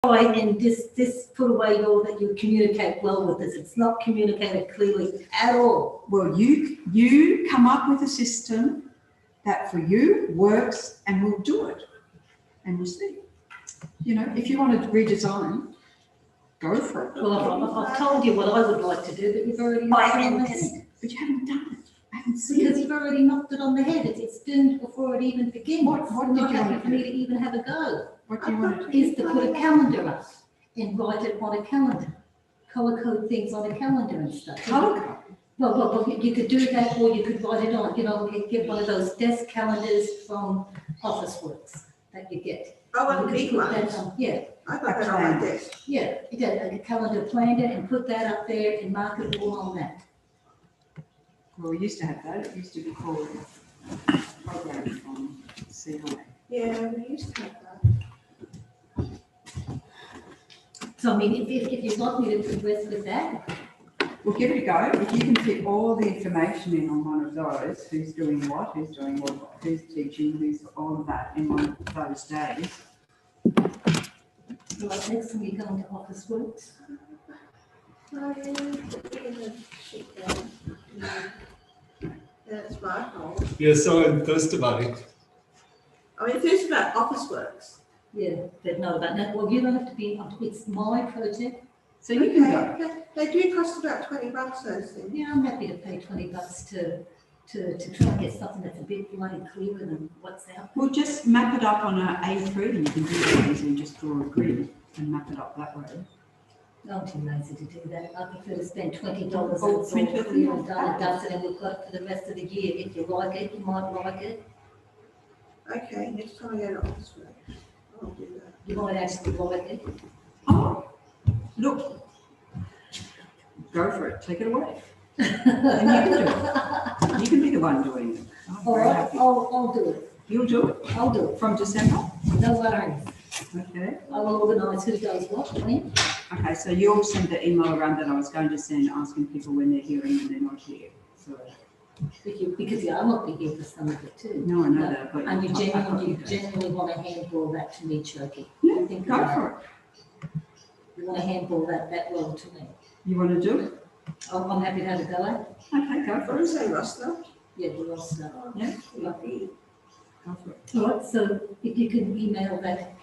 and this put away all that you communicate well with us. It's not communicated clearly at all. Well, you come up with a system that for you works, and we'll do it, and we'll see. You know, if you want to redesign, go for it. Well, I've told you what I would like to do, but you've already knocked it on the head. But you haven't done it. I haven't seen Because it. you've already knocked it on the head. It's doomed before it even begins. What It's did not you happy want for to me do? to even have a go. What do you want to do? Is to put a calendar up and write it on a calendar. Colour code things on a calendar and stuff. Colour code? Well, you could do that, or you could write it on, you know, get one of those desk calendars from Officeworks that you get. Oh, You and could big put that ones. on- Yeah, I got that on my desk. yeah, you get like a calendar planner and put that up there and mark it all on that. Well, we used to have that. It used to be called program on CI. Yeah, we used to have that. So I mean, if you'd like me to progress with that, We'll give it a go. If you can fit all the information in on one of those, who's doing what, who's teaching, who's all of that in one of those days. like next time you go into Officeworks, That's my fault. We are so enthused about it. I mean, it's about Officeworks. yeah, but no, about that, well, you don't have to be, it's my project. So you can go. They do cost about $20, those things. Yeah, I'm happy to pay $20 to try and get something that's a bit bloody clearer than what's out. We'll just map it up on a A3, and you can do it easily, just draw a grid and map it up that way. I'm too lazy to do that. I prefer to spend $20 and Oh, it's all print it clear and off. done and dusted, and we've got it for the rest of the year. If you like it, you might like it. Okay, next time I go to Officeworks, I'll do that. You might actually like it. Oh, look. Go for it. Take it away. And you can do it. You can be the one doing it. I'm All very right, happy. I'll do it. You'll do it I'll do it. from December? No worries. Okay. I'll organise who does what, when. Okay, so you'll send the email around that I was going to send, asking people when they're here and when they're not here. So, Because yeah, I'll not be here for some of it too. no, I know that, but. And you I thought you genuinely want to handball that to me, Choki. Yeah, Think go about for it. You want to handball that well to me. You want to do it? I'm happy to have a go at it. Okay, go for What it. is that, Roscoe? Yeah, the last stuff. Yeah. Lovely. Go for it. All right, so if you can email that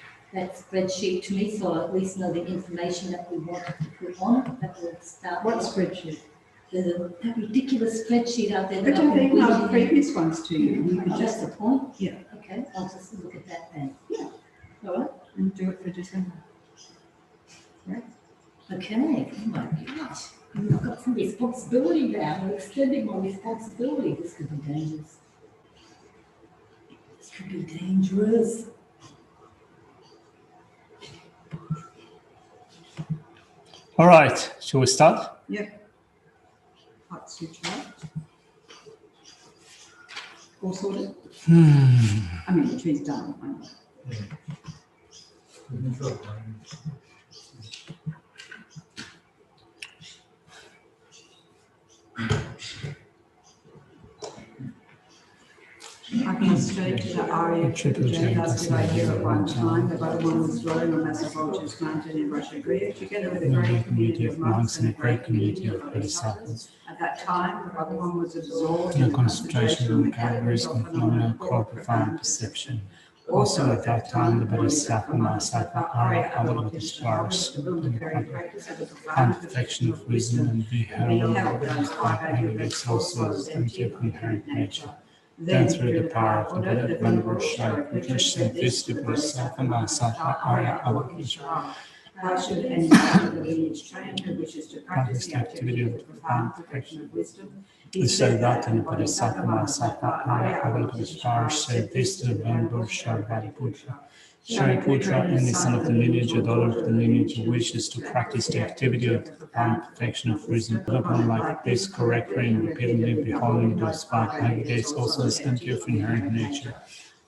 spreadsheet to me, so I at least know the information that we want to put on, that will start. What spreadsheet? That ridiculous spreadsheet out there. But that I've I've been emailed using. previous ones to you. You Oh, can that's just, the point? Yeah. Okay, I'll just look at that then. Yeah. All right, and do it for December. okay, oh my gosh, I've got some responsibility now, I'm extending my responsibility, this could be dangerous. This could be dangerous. All right, shall we start? Yep. Hot switch right. All sorted? I mean, the tree's done. I know. I can straight to the aria agendas that I hear at one time. The bottom one was dwelling on massive vultures mounted in Russia, Greece, together with a great community of monks and a great community of Bodhisattvas. At that time, the other one was absorbed No concentration on the categories and phenomena called profound perception. Also at that time, the Bodhisattva Mahasattva Arya Avalokiteshvaras, and perfection of wisdom and the herald of the aggregates also as empty of inherent nature. Then through the power of the Buddha, Venerable Shai Buddhist and this the Bodhisattva Mahasattva Arya Avalokiteshvaras. How should any of the lineage trained who wishes to practice the activity of the profound perfection of wisdom? We say that in the Bodhisattva Mahasattva Arya Avalokiteshvaras said this to the Venerable Shariputra. Shariputra, any son of the lineage or daughter of the lineage who wishes to practice the activity of the profound perfection of wisdom, look on like this correctly and repeatedly beholding those five aggregates also as empty of inherent nature.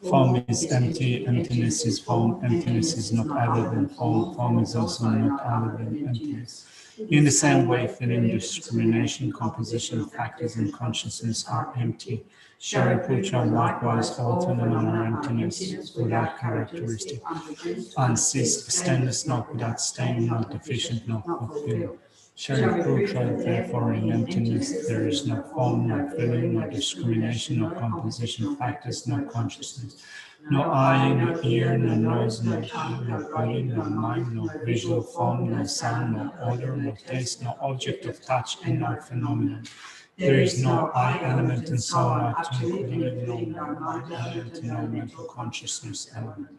Form is empty, emptiness is form, emptiness is not other than form, form is also not other than emptiness. In the same way, feeling, discrimination, composition, factors, and consciousness are empty. Shariputra likewise alter and are emptiness without characteristic, unceased, stainless, not without stain, not deficient, not fulfilled. Shariputra, therefore, in emptiness, there is no form, no feeling, no discrimination, no composition, factors, no consciousness. No eye, no ear, no nose, no ear, no body, no mind, no visual form, no sound, no odor, no taste, no object of touch, and no phenomenon. There is no I element and soul not including no mind element and no mental consciousness element.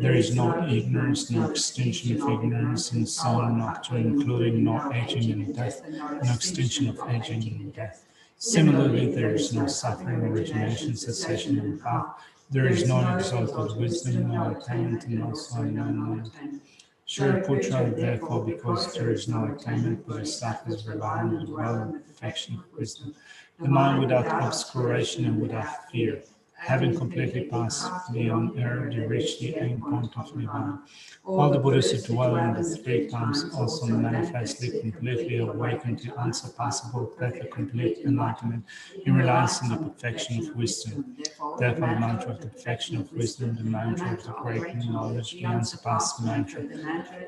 There is no ignorance, no extinction of ignorance and soul not to including no aging and death, no extinction of aging and death. Similarly, there is no suffering, origination, cessation, and path. There is no exalted wisdom, no attainment, and also no non-attainment. Shariputra, therefore, because there is no attainment, Bodhisattvas rely on the well and perfection of wisdom. The mind without obscuration and without fear, having completely passed beyond error, they reach the end point of Nirvana. All the Buddhas who dwell in the three times also manifestly completely awaken to unsurpassable, perfect, complete enlightenment in reliance on the perfection of wisdom. Therefore, the mantra of the perfection of wisdom, the mantra of the great knowledge, the unsurpassed mantra,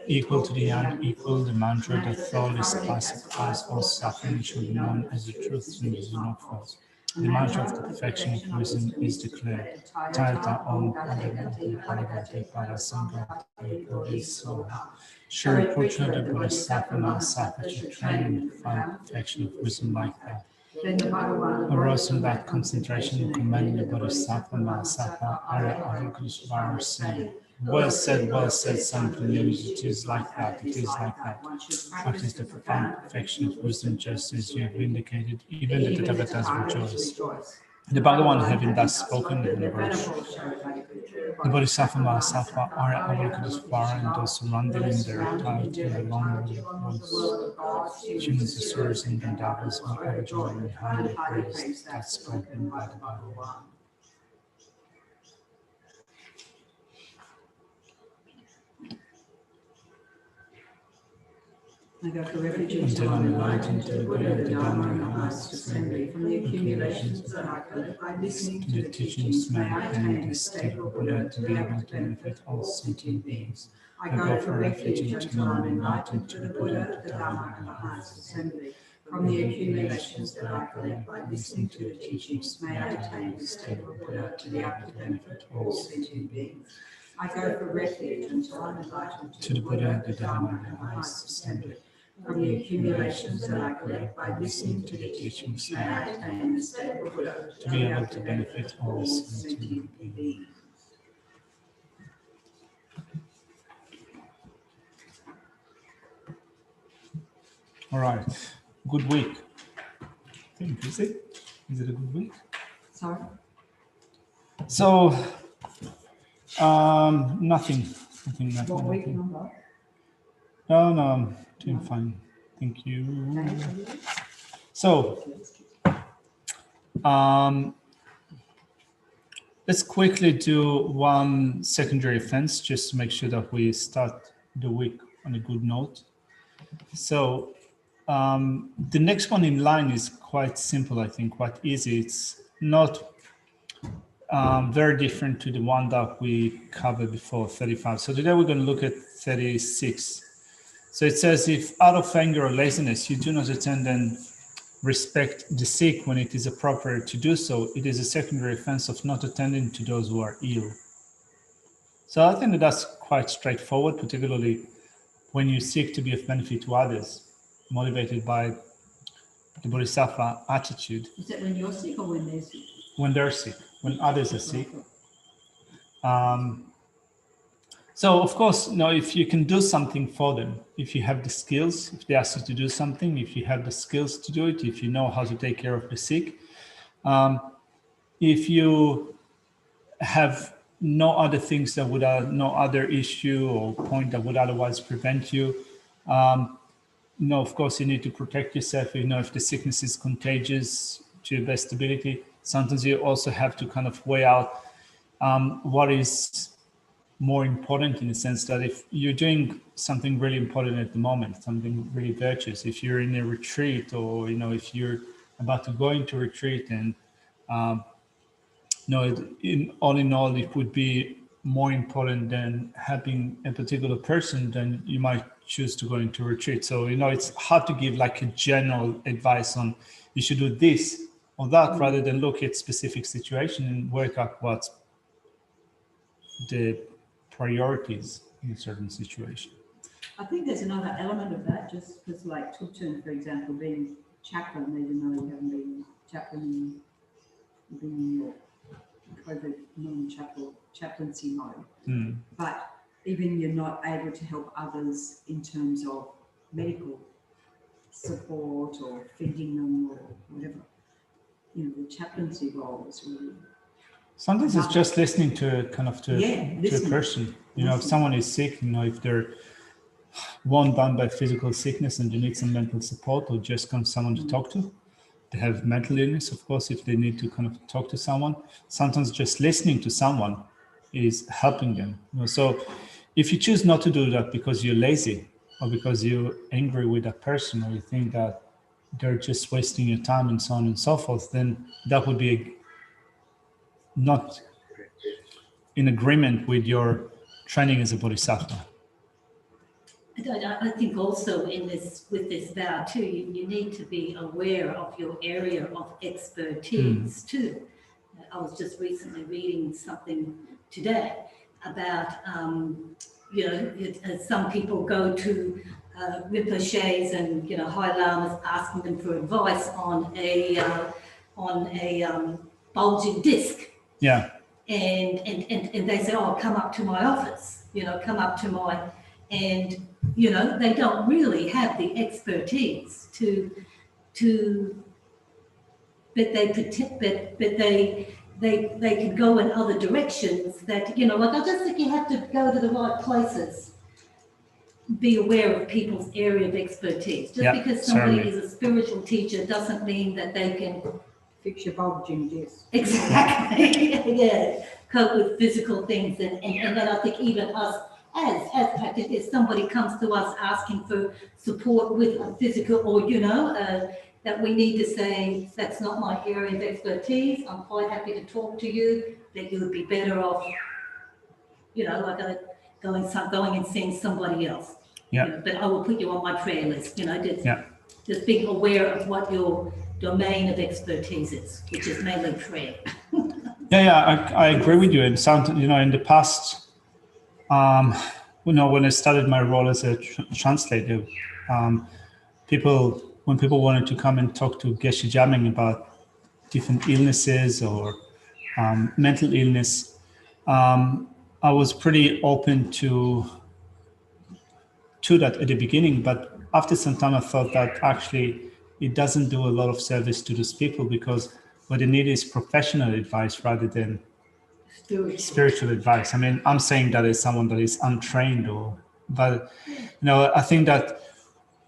equal to the unequal, the mantra that thoroughly pacifies all suffering, should be known as the truth and is not false. The mantra of the perfection of wisdom is declared. Tayata Om Bhagavate Bhagavate Parasangate Bodhisattva. Shariputra, the Bodhisattva Mahasatva, to train and find perfection of wisdom like that. Arose from that concentration and commanded the Bodhisattva Mahasatva Arya Avalokiteshvara, saying, well said, son of news, it is like that, it is like that. Practice the profound perfection of wisdom just as you have indicated, even the Tathagatas rejoice. The Bhagavan, having thus spoken, the Bodhisattva Mahasattva Arya Avalokiteshvara and those surrounding in their entirety in the long world, humans, asuras, and Gandharvas were overjoyed and highly praised that spoken by the Bhagavan. I go for refuge until I'm enlightened to the Buddha, the Dharma, and the highest assembly. From the accumulations that I collect by listening to the teachings may attain the state of Buddha to be able to benefit all sentient beings. I go for refuge until I'm enlightened to the Buddha, the Dharma, and the highest assembly. From the accumulations that I collect by listening to the teachings may attain the state of Buddha to be able to benefit all sentient beings. I go for refuge until I'm enlightened to the Buddha, the Dharma, and the highest assembly. From the accumulations that I collect by listening to the teachings may I attain the state of Buddha to be able to benefit all sentient beings. All right, good week. I think, is it? Is it a good week? Sorry? So, nothing. What week number? No, I'm doing fine. Thank you. So, let's quickly do one secondary offense just to make sure that we start the week on a good note. So, the next one in line is quite simple, I think, quite easy. It's not very different to the one that we covered before, 35. So today we're going to look at 36. So it says, if out of anger or laziness you do not attend and respect the sick when it is appropriate to do so, it is a secondary offense of not attending to those who are ill. So I think that that's quite straightforward, particularly when you seek to be of benefit to others, motivated by the Bodhisattva attitude. Is that when you're sick or when they're sick? When they're sick, when others are sick. So of course, if you can do something for them, if you have the skills, if they ask you to do something, if you have the skills to do it, if you know how to take care of the sick, if you have no other things that would, no other issue or point that would otherwise prevent you, of course you need to protect yourself. If the sickness is contagious to your best ability, sometimes you also have to kind of weigh out what is more important in the sense that if you're doing something really important at the moment, something really virtuous, if you're in a retreat, or if you're about to go into retreat, and in all, it would be more important than helping a particular person, then you might choose to go into retreat. So it's hard to give like a general advice on you should do this or that, rather than look at specific situation and work out what's the priorities in a certain situation. I think there's another element of that, just because like Tupton, for example, being chaplain, even though you haven't been chaplain, you've been in your COVID chaplaincy mode, but even you're not able to help others in terms of medical support or feeding them or whatever, the chaplaincy role is really. Sometimes it's just listening to a person. If someone is sick, if they're worn down by physical sickness and they need some mental support, or just someone to talk to. They have mental illness, of course, if they need to talk to someone. Sometimes just listening to someone is helping them. So if you choose not to do that because you're lazy, or because you're angry with that person, or you think that they're just wasting your time and so on and so forth, then that would be not in agreement with your training as a bodhisattva. I think also with this vow too, you need to be aware of your area of expertise too. I was just recently reading something today about, some people go to Rinpoches and High Lamas asking them for advice on a bulging disc. Yeah. And they say, oh, come up to my office, come up to my, and they don't really have the expertise but they can go in other directions that, like I just think you have to go to the right places. Be aware of people's area of expertise. Just because somebody is a spiritual teacher doesn't mean that they can fix your bulging disc. Exactly. Yeah. Cope with physical things. And then I think even us as practitioners, if somebody comes to us asking for support with a physical, or that we need to say, that's not my area of expertise, I'm quite happy to talk to you, that you would be better off, like going and seeing somebody else. Yeah. But I will put you on my prayer list, just being aware of what your domain of expertise is, which is mainly prayer. I agree with you. And in the past, when I started my role as a translator, when people wanted to come and talk to Geshe Jaming about different illnesses or mental illness, I was pretty open to that at the beginning, but after some time I thought that actually it doesn't do a lot of service to those people, because what they need is professional advice rather than spiritual advice. I mean, I'm saying that as someone that is untrained, but I think that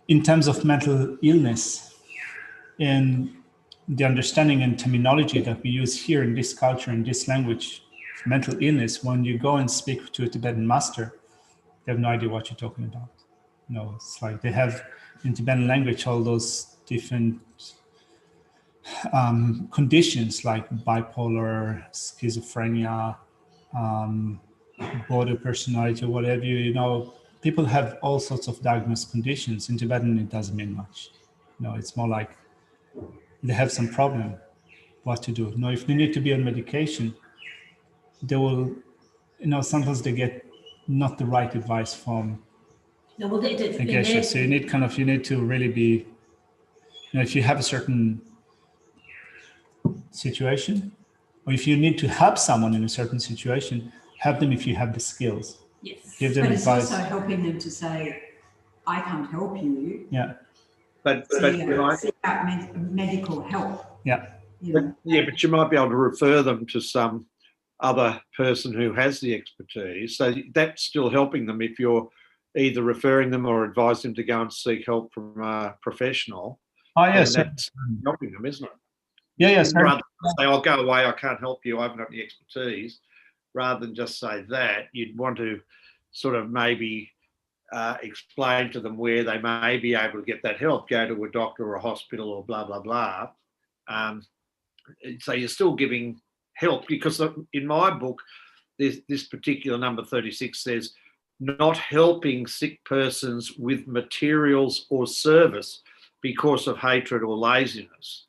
in terms of mental illness and the understanding and terminology that we use here in this culture, in this language, mental illness, when you go and speak to a Tibetan master, they have no idea what you're talking about. It's like they have in Tibetan language all those different conditions like bipolar, schizophrenia, border personality, or whatever. People have all sorts of diagnosed conditions. In Tibetan, it doesn't mean much. It's more like they have some problem, what to do. If they need to be on medication, they will, sometimes they get not the right advice from the geshe. So you need to really be, if you have a certain situation, or if you need to help someone in a certain situation, help them if you have the skills. Yes. Give them advice. But it's also helping them to say, I can't help you. Yeah. But seek out medical help. Yeah. But you might be able to refer them to some other person who has the expertise. So that's still helping them if you're either referring them or advise them to go and seek help from a professional. Oh, yes. That's helping them, isn't it? Yeah, yes. Rather than say, I'll go away, I can't help you, I haven't got the expertise. rather than just say that, you'd want to sort of maybe explain to them where they may be able to get that help, go to a doctor or a hospital or blah, blah, blah. So you're still giving help, because in my book, this particular number 36 says, not helping sick persons with materials or service because of hatred or laziness.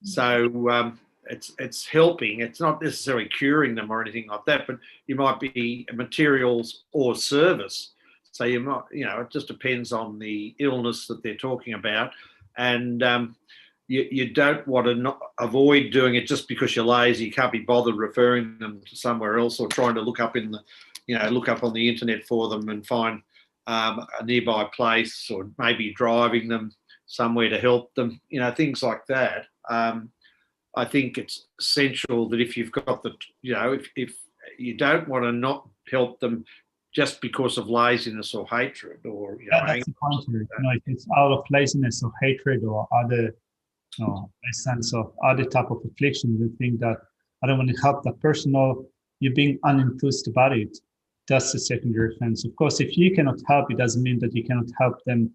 So it's helping. It's not necessarily curing them or anything like that, but you might be materials or service. So you might, it just depends on the illness that they're talking about. And you don't want to avoid doing it just because you're lazy. You can't be bothered referring them to somewhere else, or trying to look up look up on the internet for them and find a nearby place, or maybe driving them somewhere to help them, things like that. I think it's essential that if you've got if you don't want to not help them just because of laziness or hatred, or that's the point here. If it's out of laziness or hatred or other a sense of other type of affliction, you think that I don't want to help that person, or you're being unenthused about it, that's the secondary offense. Of course, if you cannot help, it doesn't mean that you cannot help them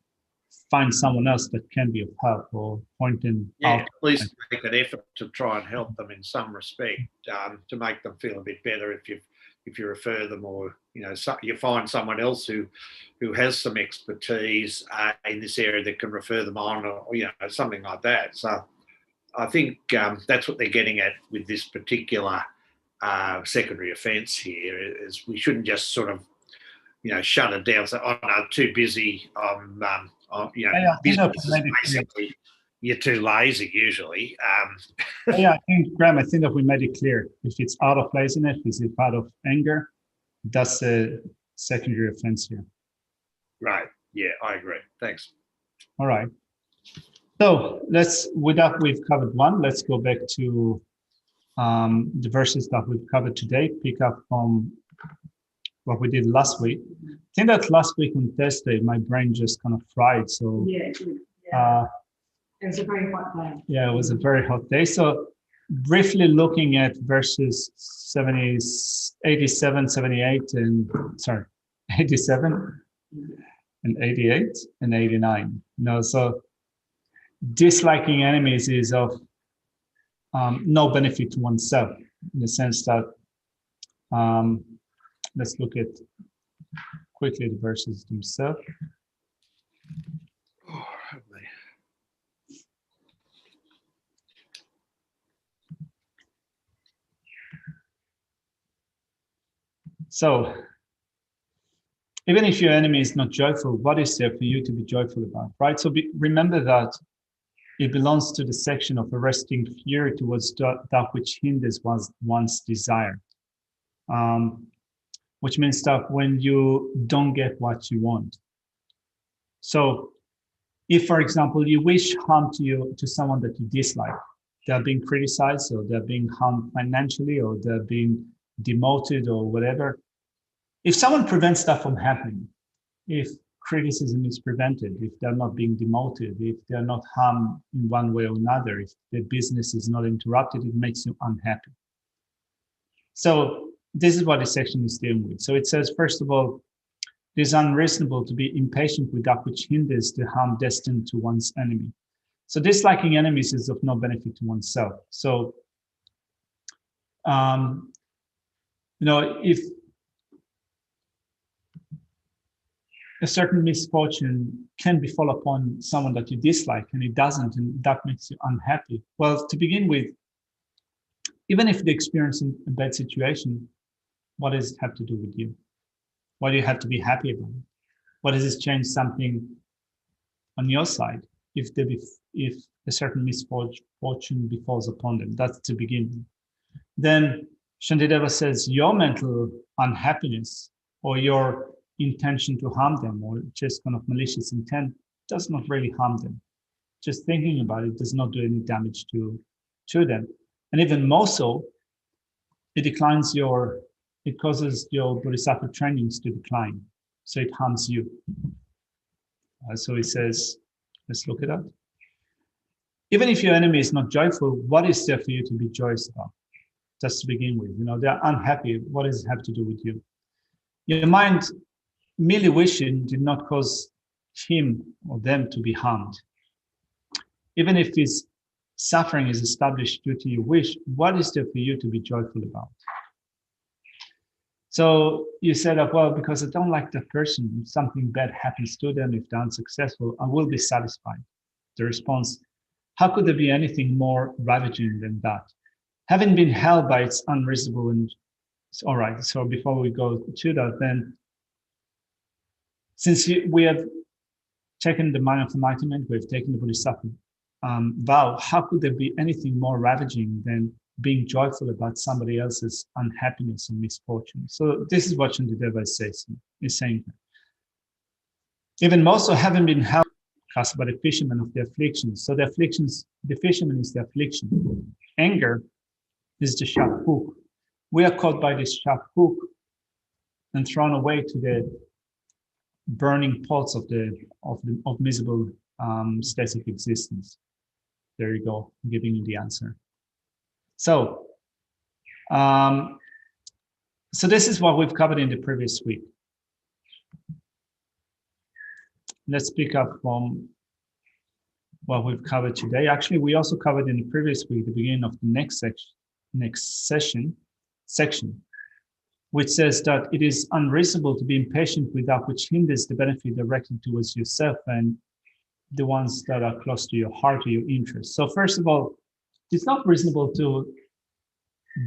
find someone else that can be of help, or point them out. At least make an effort to try and help them in some respect, to make them feel a bit better if you refer them, or you find someone else who has some expertise in this area that can refer them on, or something like that. So I think that's what they're getting at with this particular secondary offence here, is we shouldn't just sort of shut it down. So, oh no, too busy. Business is basically, you're too lazy usually. I think, Graham, I think that we made it clear. If it's out of laziness, if it's out of anger, that's a secondary offense here. Right. Yeah, I agree. Thanks. All right. So with that, we've covered one. Let's go back to the verses that we've covered today. Pick up from what we did last week. I think that last week on Thursday, my brain just kind of fried. So it was a very hot day. Yeah, it was a very hot day. So briefly looking at verses 87, 78, 87 and 88 and 89. So disliking enemies is of no benefit to oneself, in the sense that, let's look at quickly the verses themselves. So, even if your enemy is not joyful, what is there for you to be joyful about, right? So remember that it belongs to the section of arresting fury towards that which hinders one's desire. Which means that when you don't get what you want. So if, for example, you wish harm to someone that you dislike, they're being criticized, or they're being harmed financially, or they're being demoted, or whatever. If someone prevents that from happening, if criticism is prevented, if they're not being demoted, if they're not harmed in one way or another, if their business is not interrupted, it makes you unhappy. So this is what this section is dealing with. So it says, first of all, it is unreasonable to be impatient with that which hinders the harm destined to one's enemy. So disliking enemies is of no benefit to oneself. So, if a certain misfortune can befall upon someone that you dislike and it doesn't, and that makes you unhappy. Well, to begin with, even if they're experiencing a bad situation, what does it have to do with you? Why do you have to be happy about it? What does this change something on your side if a certain misfortune befalls upon them? That's to begin with. Then Shantideva says your mental unhappiness or your intention to harm them, or just kind of malicious intent, does not really harm them. Just thinking about it does not do any damage to them. And even more so, it causes your Bodhisattva trainings to decline. So it harms you. So he says, let's look it up. Even if your enemy is not joyful, what is there for you to be joyous about? just to begin with. They're unhappy. What does it have to do with you? Your mind merely wishing did not cause him or them to be harmed. Even if his suffering is established due to your wish, what is there for you to be joyful about? So you said, well, because I don't like that person, if something bad happens to them, if they're unsuccessful, I will be satisfied. The response, how could there be anything more ravaging than that? Having been held by its unreasonable and all right, so before we go to that, then since we have taken the mind of enlightenment, we've taken the Bodhisattva vow, how could there be anything more ravaging than being joyful about somebody else's unhappiness and misfortune? So this is what Shantideva is saying. Even more so, having been held cast by the fishermen of the afflictions. So the fisherman is the affliction. Anger is the sharp hook. We are caught by this sharp hook and thrown away to the burning pots of miserable states of existence. There you go, I'm giving you the answer. So, so this is what we've covered in the previous week. Let's pick up from what we've covered today. Actually, we also covered in the previous week, the beginning of the next section, which says that it is unreasonable to be impatient with that which hinders the benefit directed towards yourself and the ones that are close to your heart or your interests. So first of all, it's not reasonable to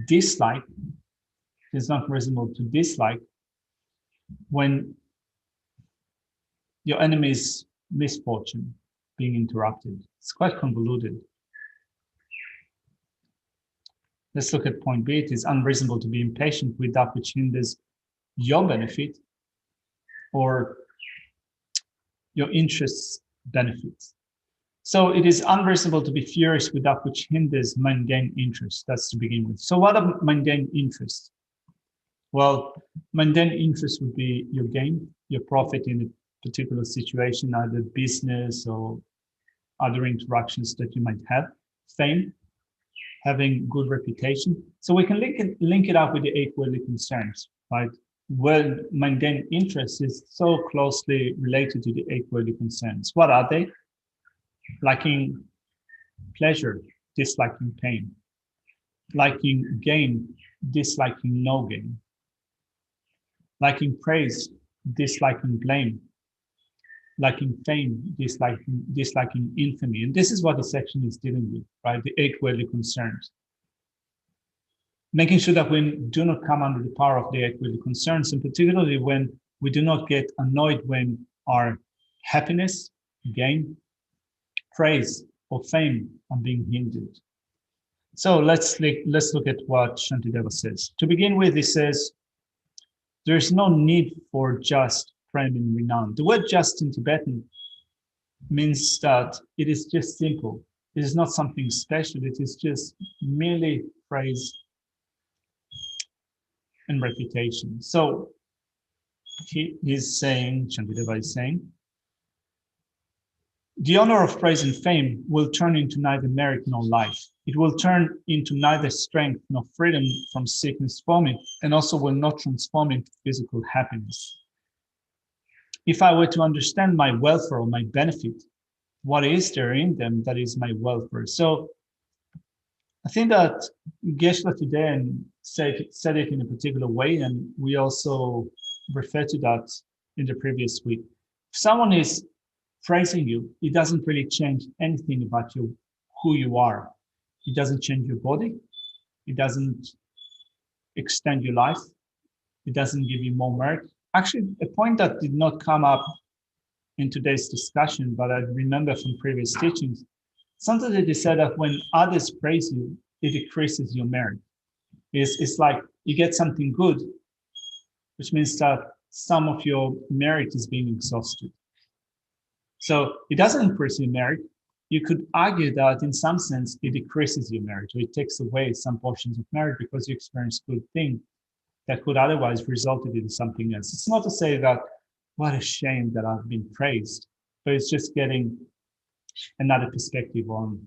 dislike. It's not reasonable to dislike when your enemy's misfortune being interrupted. It's quite convoluted. Let's look at point B. It is unreasonable to be impatient with that which hinders your benefit or your interests' benefits. So it is unreasonable to be furious with that which hinders mundane interests. That's to begin with. So what are mundane interests? Well, mundane interests would be your gain, your profit in a particular situation, either business or other interactions that you might have, fame, having good reputation. So we can link it up with the 8 worldly concerns, right? Well, mundane interest is so closely related to the 8 worldly concerns. What are they? Liking pleasure, disliking pain. Liking gain, disliking no gain. Liking praise, disliking blame. Liking fame, disliking infamy. And this is what the section is dealing with, right? The 8 worldly concerns. Making sure that we do not come under the power of the 8 worldly concerns, and particularly when we do not get annoyed when our happiness, gain, praise, or fame are being hindered. So let's look at what Shantideva says. To begin with, he says, there is no need for just, fame, and renown. The word just in Tibetan means that it is just simple. It is not something special. It is just merely praise and reputation. So he's saying, Shantideva is saying, the honor of praise and fame will turn into neither merit nor life. It will turn into neither strength nor freedom from sickness from it, and also will not transform into physical happiness. If I were to understand my welfare or my benefit, what is there in them that is my welfare? So I think that Geshe today said it in a particular way, and we also refer to that in the previous week. If someone is praising you, it doesn't really change anything about you, who you are. It doesn't change your body. It doesn't extend your life. It doesn't give you more merit. Actually, a point that did not come up in today's discussion, but I remember from previous teachings, something that they said that when others praise you, it decreases your merit. It's like you get something good, which means that some of your merit is being exhausted. So it doesn't increase your merit. You could argue that in some sense, it decreases your merit, or it takes away some portions of merit because you experience good thing that could otherwise resulted in something else. It's not to say that, what a shame that I've been praised, but it's just getting another perspective on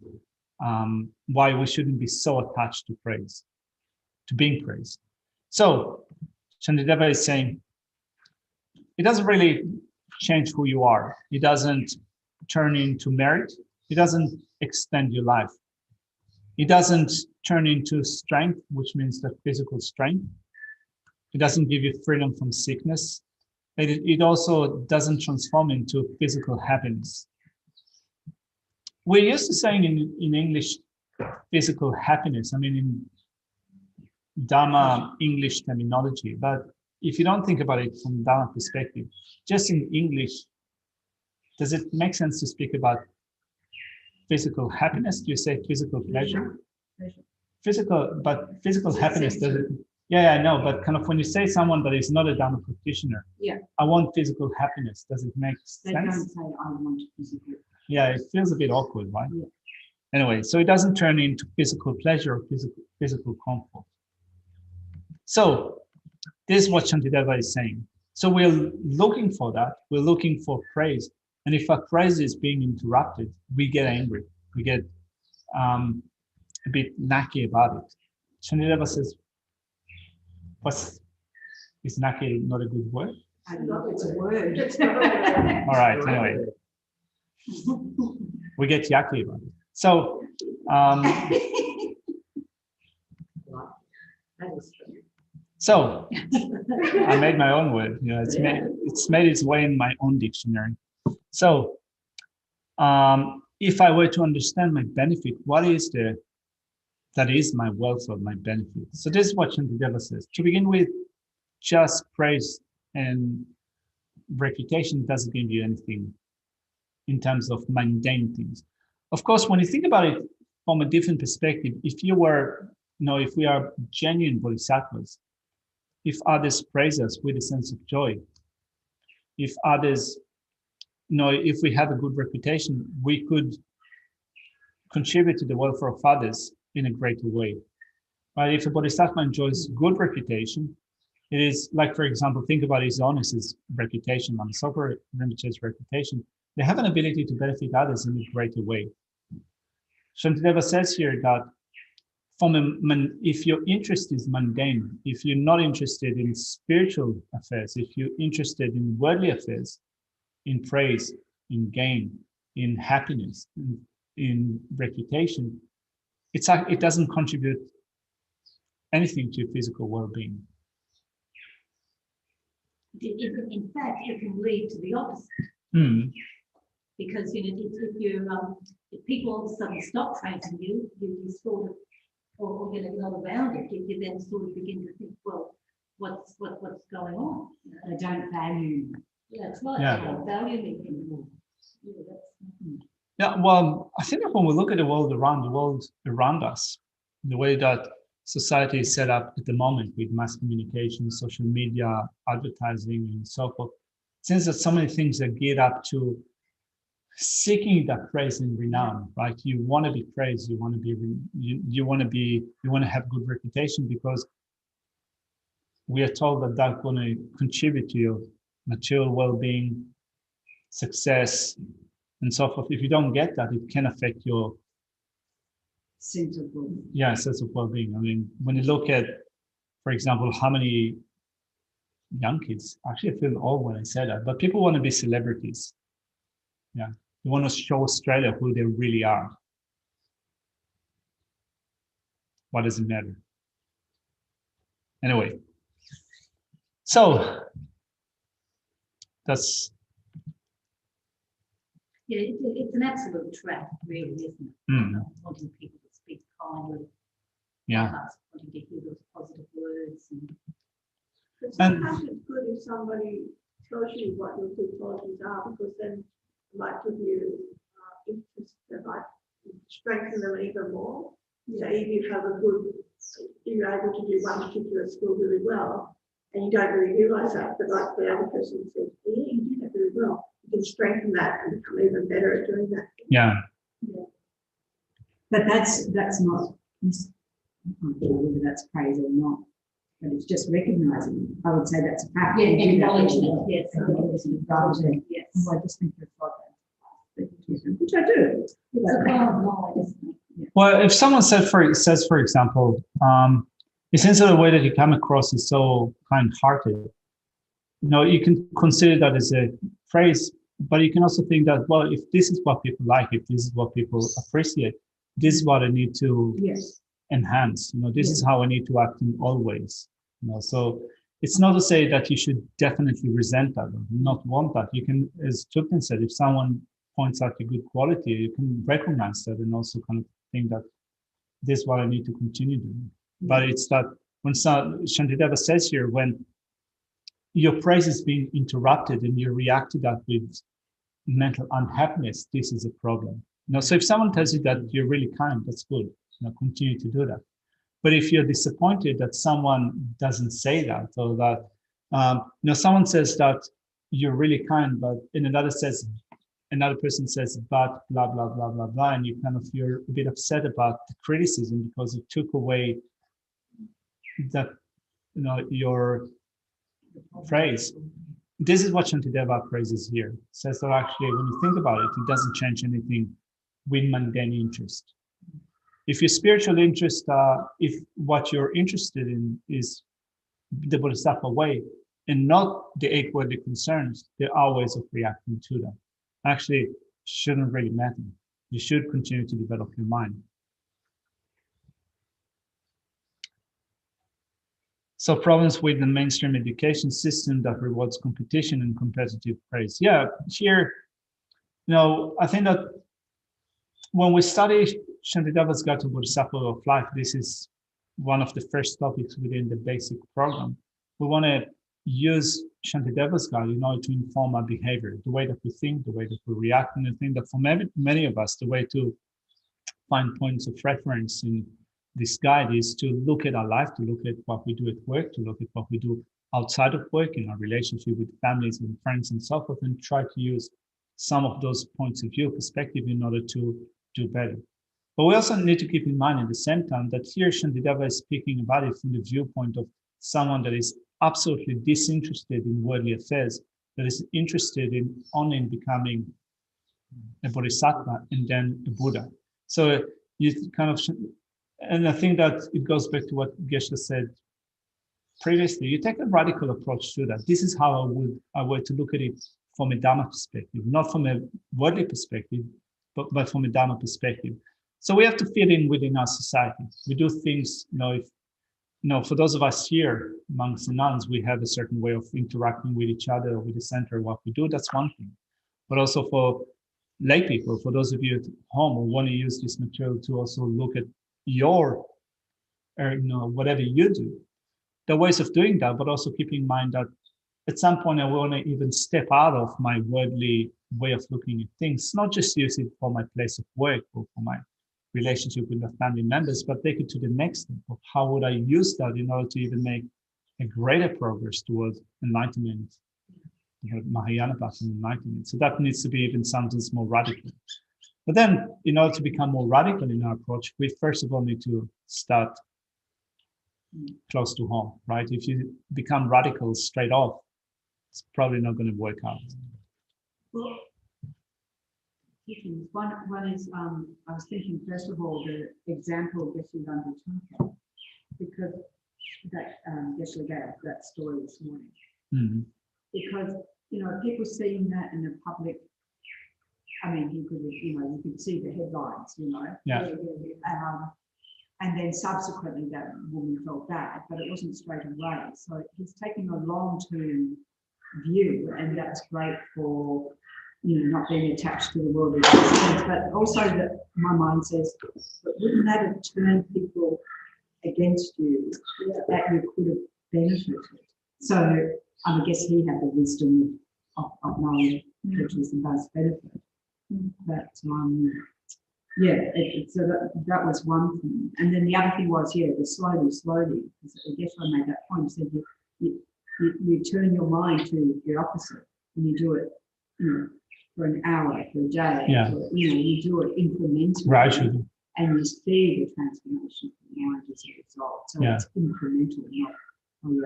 why we shouldn't be so attached to praise. to being praised. So Shantideva is saying, it doesn't really change who you are. It doesn't turn into merit. It doesn't extend your life. It doesn't turn into strength, which means the physical strength. It doesn't give you freedom from sickness. It also doesn't transform into physical happiness. We're used to saying in English, physical happiness. I mean, in Dharma English terminology, but if you don't think about it from Dharma perspective, just in English, does it make sense to speak about physical happiness? Do you say physical pleasure? Physical happiness, does it? Yeah, I know, but kind of when you say someone that is not a Dharma practitioner, I want physical happiness, does it make sense? They don't say, I want physical. Yeah, it feels a bit awkward, right? Yeah. Anyway, so it doesn't turn into physical pleasure or physical comfort. So this is what Shantideva is saying. So we're looking for that. We're looking for praise. And if our praise is being interrupted, we get angry. We get a bit nacky about it. Shantideva says, is nacky not a good word? I don't know if it's a word. All right, anyway. We get yucky about it. So, so I made my own word. You know, it's made its way in my own dictionary. So, if I were to understand my benefit, what is that is my wealth or my benefit? So this is what Shantideva says. To begin with, just praise and reputation doesn't give you anything in terms of mundane things. Of course, when you think about it from a different perspective, if we are genuine bodhisattvas, if others praise us with a sense of joy, if others, if we have a good reputation, we could contribute to the welfare of others in a greater way. Right? If a bodhisattva enjoys good reputation, it is like, for example, think about his honest's reputation, Manasapa Rinpoche's reputation. They have an ability to benefit others in a greater way. Shantideva says here that if your interest is mundane, if you're not interested in spiritual affairs, if you're interested in worldly affairs, in praise, in gain, in happiness, in reputation, it doesn't contribute anything to your physical well-being. In fact, it can lead to the opposite. Because if people all of a sudden stop praising you, you sort of, or get a lot around it, you then sort of begin to think, well, what's going on? They don't value you. Yeah, that's right. Yeah. They don't value me anymore. Yeah, well, I think that when we look at the world around us, the way that society is set up at the moment with mass communication, social media, advertising, and so forth, since that so many things are geared up to seeking that praise and renown, right? You want to be praised, you want to have good reputation, because we are told that that's going to contribute to your material well-being, success, and so forth. If you don't get that, it can affect your sense of well-being. Yeah, sense of well-being. I mean, when you look at, for example, how many young kids, actually I feel old when I say that, but people want to be celebrities. Yeah, they want to show Australia who they really are. What does it matter? Anyway, so that's... Yeah, it's an absolute trap, really, isn't it? Wanting people to speak kindly. Yeah. Wanting to hear those positive words. But sometimes it's good if somebody tells you what your good qualities are, because then it might give you interest, that might strengthen them even more. So if you have you're able to do one particular skill really well, and you don't really realise that, but like the other person said, yeah, you do that really well. You can strengthen that and become even better at doing that. Yeah. But that's not, I can't tell whether that's praise or not, but it's just recognising. I would say that's a fact. Yeah, acknowledgement. Yes. Yes. Oh, I just think that's like that. Which I do. It's a kind of knowledge, isn't it? Well, if someone says, for example, essentially the way that you come across is so kind-hearted. You can consider that as a phrase, but you can also think that, well, if this is what people like, if this is what people appreciate, this is what I need to Yes. enhance. This is how I need to act in all ways. So it's not to say that you should definitely resent that or not want that. You can, as Chutin said, if someone points out a good quality, you can recognize that and also kind of think that this is what I need to continue doing. But it's that when Shantideva says here, when your praise is being interrupted and you react to that with mental unhappiness, this is a problem. So if someone tells you that you're really kind, that's good. Continue to do that. But if you're disappointed that someone doesn't say that, or that someone says that you're really kind, but another person says, but blah blah blah blah blah, and you're a bit upset about the criticism because it took away that your praise. This is what Shantideva praises here. It says that actually, when you think about it, it doesn't change anything with mundane interest. If your spiritual interest, if what you're interested in is the Bodhisattva way and not the 8 worldly concerns, there are ways of reacting to them. Actually, shouldn't really matter. You should continue to develop your mind. So problems with the mainstream education system that rewards competition and competitive praise. Yeah, here, I think that when we study Shantideva's Guide to Bodhisattva of Life, this is one of the first topics within the basic program. We want to use Shantideva's Guide, to inform our behavior, the way that we think, the way that we react, and I think that for many of us, the way to find points of reference in this guide is to look at our life, to look at what we do at work, to look at what we do outside of work in our relationship with families and friends and so forth, and try to use some of those points of view, perspective in order to do better. But we also need to keep in mind at the same time that here Shantideva is speaking about it from the viewpoint of someone that is absolutely disinterested in worldly affairs, that is interested in only in becoming a bodhisattva and then a Buddha. So you kind of, and I think that it goes back to what Geshe said previously. You take a radical approach to that. This is how I were to look at it from a Dharma perspective, not from a worldly perspective, but from a Dharma perspective. So we have to fit in within our society. We do things, for those of us here, monks and nuns, we have a certain way of interacting with each other, with the center, what we do, that's one thing. But also for lay people, for those of you at home who want to use this material to also look at your, whatever you do, there are ways of doing that, but also keep in mind that at some point I want to even step out of my worldly way of looking at things, not just use it for my place of work or for my relationship with the family members, but take it to the next step of how would I use that in order to even make a greater progress towards enlightenment, Mahayana path and enlightenment. So that needs to be even something more radical. But then, in order to become more radical in our approach, we first of all need to start close to home, right? If you become radical straight off, it's probably not going to work out. Well, two things. One is, I was thinking, first of all, the example Geshe undertook, because that Geshe gave that story this morning. Mm-hmm. Because, people seeing that in the public, I mean, you could see the headlines, Yeah. And then subsequently that woman felt bad, but it wasn't straight away. So he's taking a long-term view, and that's great for, not being attached to the world of things. But also that my mind says, but wouldn't that have turned people against you that you could have benefited? So I guess he had the wisdom of knowing which was the most benefit. But so that was one thing. And then the other thing was, the slowly, because I guess I made that point, said you turn your mind to the opposite, and you do it, for an hour, for a day, you do it incrementally. Gradually. And you see the transformation of the mind as a result. So it's incremental, not,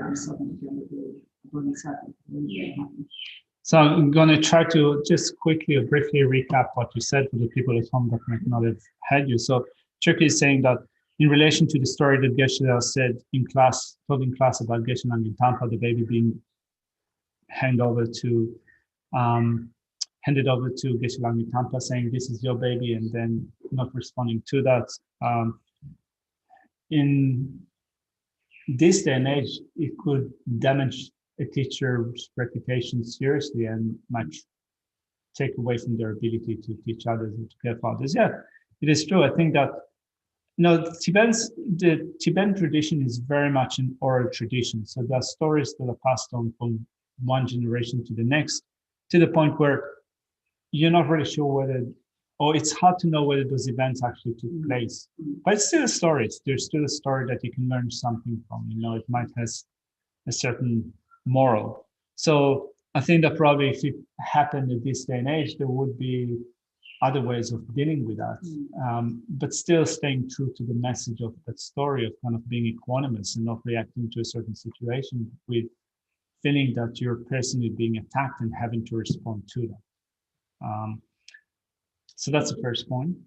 I'm suddenly going to do a bodhisattva. So I'm going to try to just quickly or briefly recap what you said for the people at home that might not have had you. So Chuck is saying that, in relation to the story that Geshe said in class, told in class about Geshe Langin Tampa, the baby being handed over to Geshe Langin Tampa, saying, "This is your baby," and then not responding to that. In this day and age, it could damage a teacher's reputation seriously and might take away from their ability to teach others and to care for others. Yeah, it is true. I think that the Tibetan tradition is very much an oral tradition. So there are stories that are passed on from one generation to the next, to the point where you're not really sure whether, or it's hard to know whether those events actually took place. But it's still a story. There's still a story that you can learn something from. It might has a certain moral. So I think that probably if it happened at this day and age, there would be other ways of dealing with that. But still staying true to the message of that story of kind of being equanimous and not reacting to a certain situation with feeling that you're personally being attacked and having to respond to that. So that's the first point.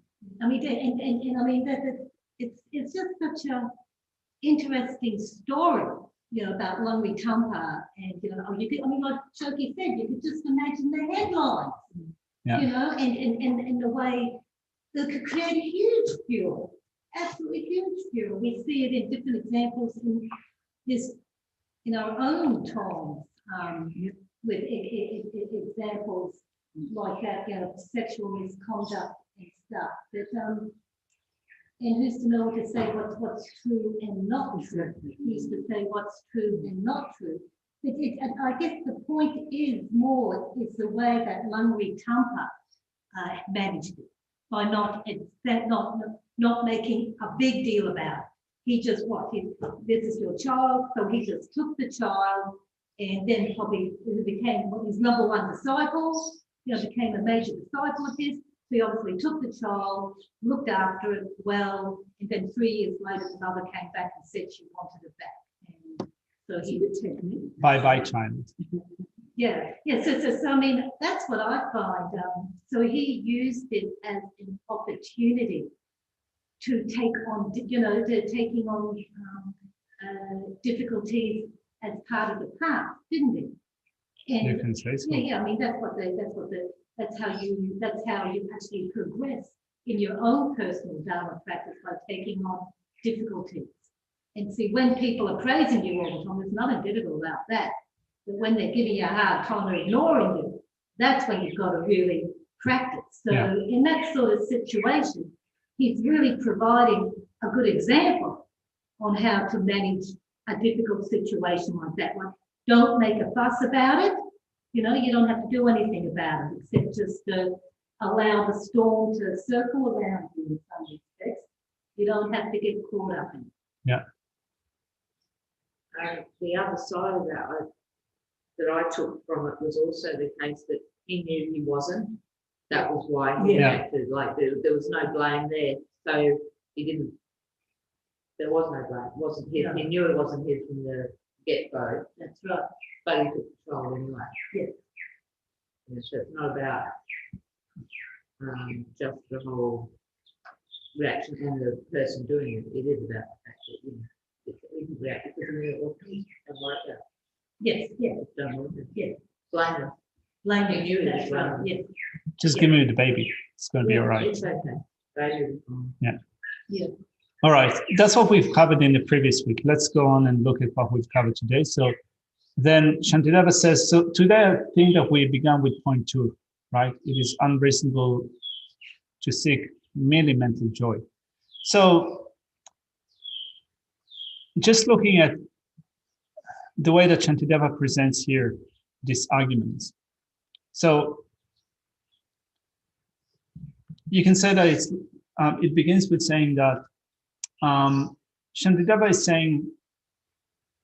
I mean, and I mean it's just such a interesting story, about Lungri Tampa, and like Shoki said, you could just imagine the headlines, and the way that could create a huge furor, absolutely huge furor. We see it in different examples in our own times, with examples like that, sexual misconduct and stuff. But and who's to know to say what's true and not true? Who's to say what's true and not true? And I guess the point is the way that Lungri Tampa managed it by not making a big deal about it. He just this is your child, so he just took the child, and then probably became his number one disciple. Became a major disciple of his. So he obviously took the child, looked after it well, and then 3 years later, the mother came back and said she wanted it back. And so he would take it. Bye child. Yeah. So I mean, that's what I find. So he used it as an opportunity to take on, taking on difficulties as part of the path, didn't he? And you can say so. Yeah. I mean, that's how you actually progress in your own personal Dharma practice, by taking on difficulties. And see, when people are praising you all the time, there's nothing difficult about that. But when they're giving you a hard time or ignoring you, that's when you've got to really practice. So in that sort of situation, he's really providing a good example on how to manage a difficult situation like that one. Don't make a fuss about it. You don't have to do anything about it except just allow the storm to circle around you in some respects. You don't have to get caught up in it. Yeah. The other side of that I took from it was also the case that he knew he wasn't. That was why he acted like there was no blame there. So there was no blame. It wasn't his. He knew it wasn't his from the get-go. That's right. But he took control anyway. Yes. So it's not about just the whole reaction and the person doing it. It is about the fact that he can react because he knew it wasn't and like that. Yes. Blame He knew it was wrong. Yes. Just give me the baby. It's going to be all right. It's okay. Baby. Yeah. All right. That's what we've covered in the previous week. Let's go on and look at what we've covered today. So then Shantideva says, so today I think that we began with point 2, right? It is unreasonable to seek merely mental joy. So just looking at the way that Shantideva presents here, these arguments. So you can say that it begins with saying that Shantideva is saying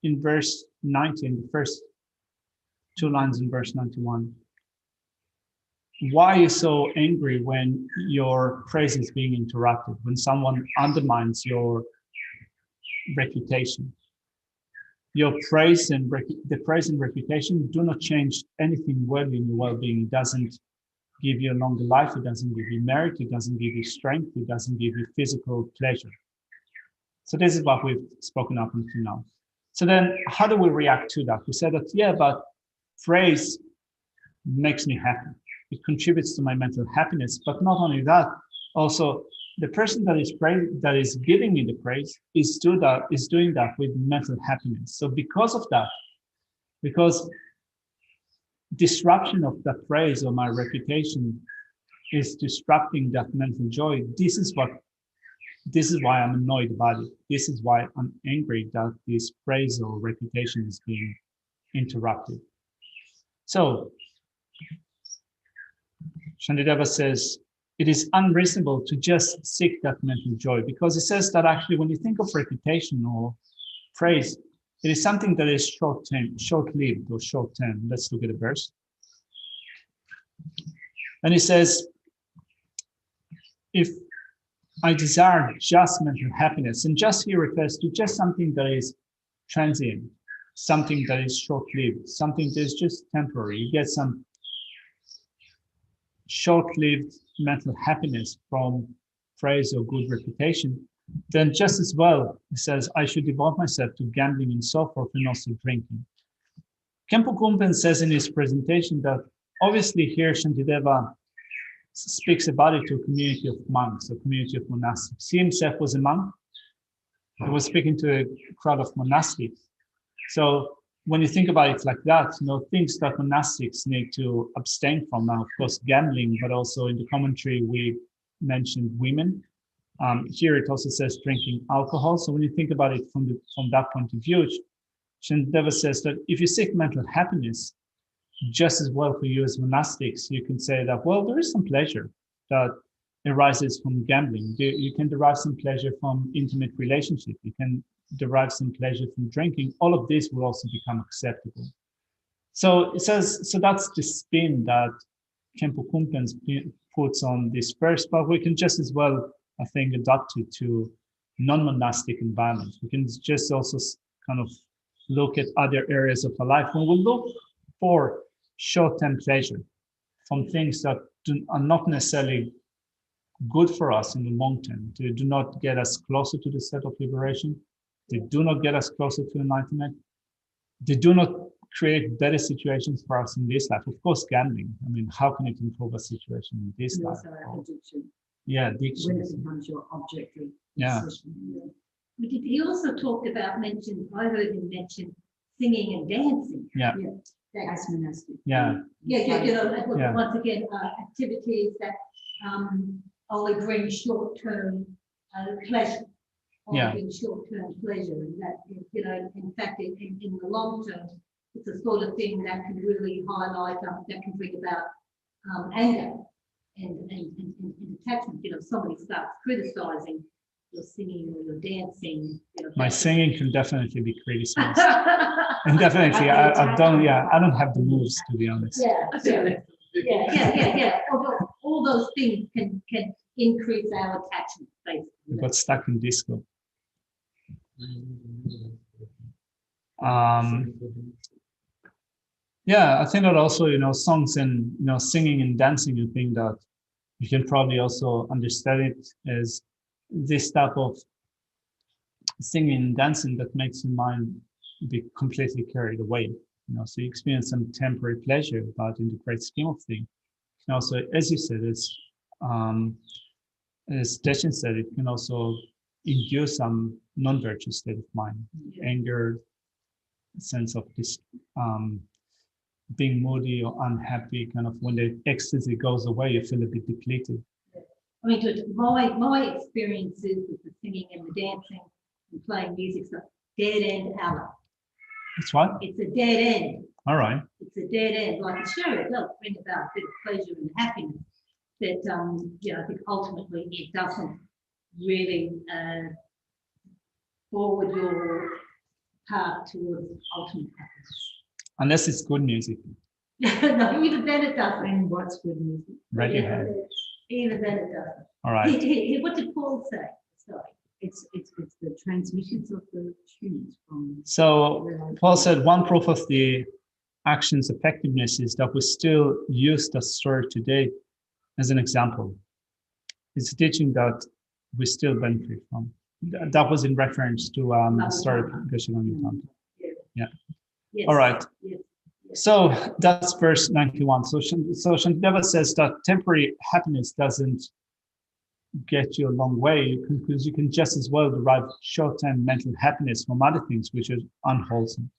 in verse 19, the first 2 lines in verse 91, why are you so angry when your praise is being interrupted, when someone undermines your reputation? Your praise and the praise and reputation do not change anything well in your well-being. It doesn't give you a longer life. It doesn't give you merit. It doesn't give you strength. It doesn't give you physical pleasure. So this is what we've spoken up until now. So then how do we react to that? We said that, yeah, but praise makes me happy. It contributes to my mental happiness. But not only that, also the person that is giving me the praise is doing that with mental happiness. So because of that, because disruption of that praise or my reputation is disrupting that mental joy, this is why I'm annoyed about it. This is why I'm angry that this praise or reputation is being interrupted. So Shantideva says, it is unreasonable to just seek that mental joy, because it says that actually when you think of reputation or praise, it is something that is short-lived or short-term. Let's look at the verse. And it says, if I desire just mental happiness, and just here refers to just something that is transient, something that is short-lived, something that is just temporary. You get some short-lived mental happiness from praise or good reputation, then just as well, it says, I should devote myself to gambling and so forth, and also drinking. Khenpo Kumpen says in his presentation that obviously here Shantideva speaks about it to a community of monks, a community of monastics. He himself was a monk. He was speaking to a crowd of monastics. So when you think about it like that, things that monastics need to abstain from now, of course, gambling, but also in the commentary, we mentioned women. Here it also says drinking alcohol. So when you think about it from that point of view, Shantideva says that if you seek mental happiness, just as well for you as monastics, you can say that, well, there is some pleasure that arises from gambling. You can derive some pleasure from intimate relationship. You can derive some pleasure from drinking. All of this will also become acceptable. So it says, so that's the spin that Khenpo Kumpen puts on this verse, but we can just as well, I think, adapt it to non-monastic environments. We can just also kind of look at other areas of our life when we look for short-term pleasure from things that are not necessarily good for us in the long term. They do not get us closer to the state of liberation. They do not get us closer to enlightenment. They do not create better situations for us in this life. Of course, gambling. I mean, how can it improve a situation in this life? Addiction. Yeah, addiction. When it becomes your objective. Yeah. But he also talked about I heard him mention singing and dancing. Yeah. As monastic. Yeah. Yeah. Once again, activities that only bring short-term pleasure. Only short-term pleasure, and that, in fact, in the long term, it's a sort of thing that can really highlight, that can bring about anger and attachment. Somebody starts criticizing your singing or your dancing. My singing can definitely be criticized. And definitely, I don't have the moves, to be honest. Yeah. All those things can increase our attachment, basically. We got stuck in disco. I think that also, songs and, singing and dancing, you think that you can probably also understand it as this type of singing and dancing that makes your mind be completely carried away. So you experience some temporary pleasure, but in the great scheme of things, and also, as you said, as Dechen said, it can also induce some non-virtuous state of mind, anger, sense of this, being moody or unhappy. Kind of when the ecstasy goes away, you feel a bit depleted. I mean, my experiences with the singing and the dancing and playing music, it's a dead end alley. It's what? It's a dead end. All right. It's a dead end. Like it does bring about a bit of pleasure and happiness. That I think ultimately it doesn't really forward your path towards ultimate happiness. Unless it's good music. No, even then it doesn't. And what's good music? Radiohead. Even then it doesn't. All right. What did Paul say? Sorry. It's the transmissions of the tunes from. So Paul said one proof of the action's effectiveness is that we still use the story today as an example. It's a teaching that we still benefit from. That was in reference to the story of Geshe-la-Nidanta. Yeah. Yes. All right. Yes. So that's verse 91. So Shantideva says that temporary happiness doesn't get you a long way, because you can just as well derive short-term mental happiness from other things which are unwholesome.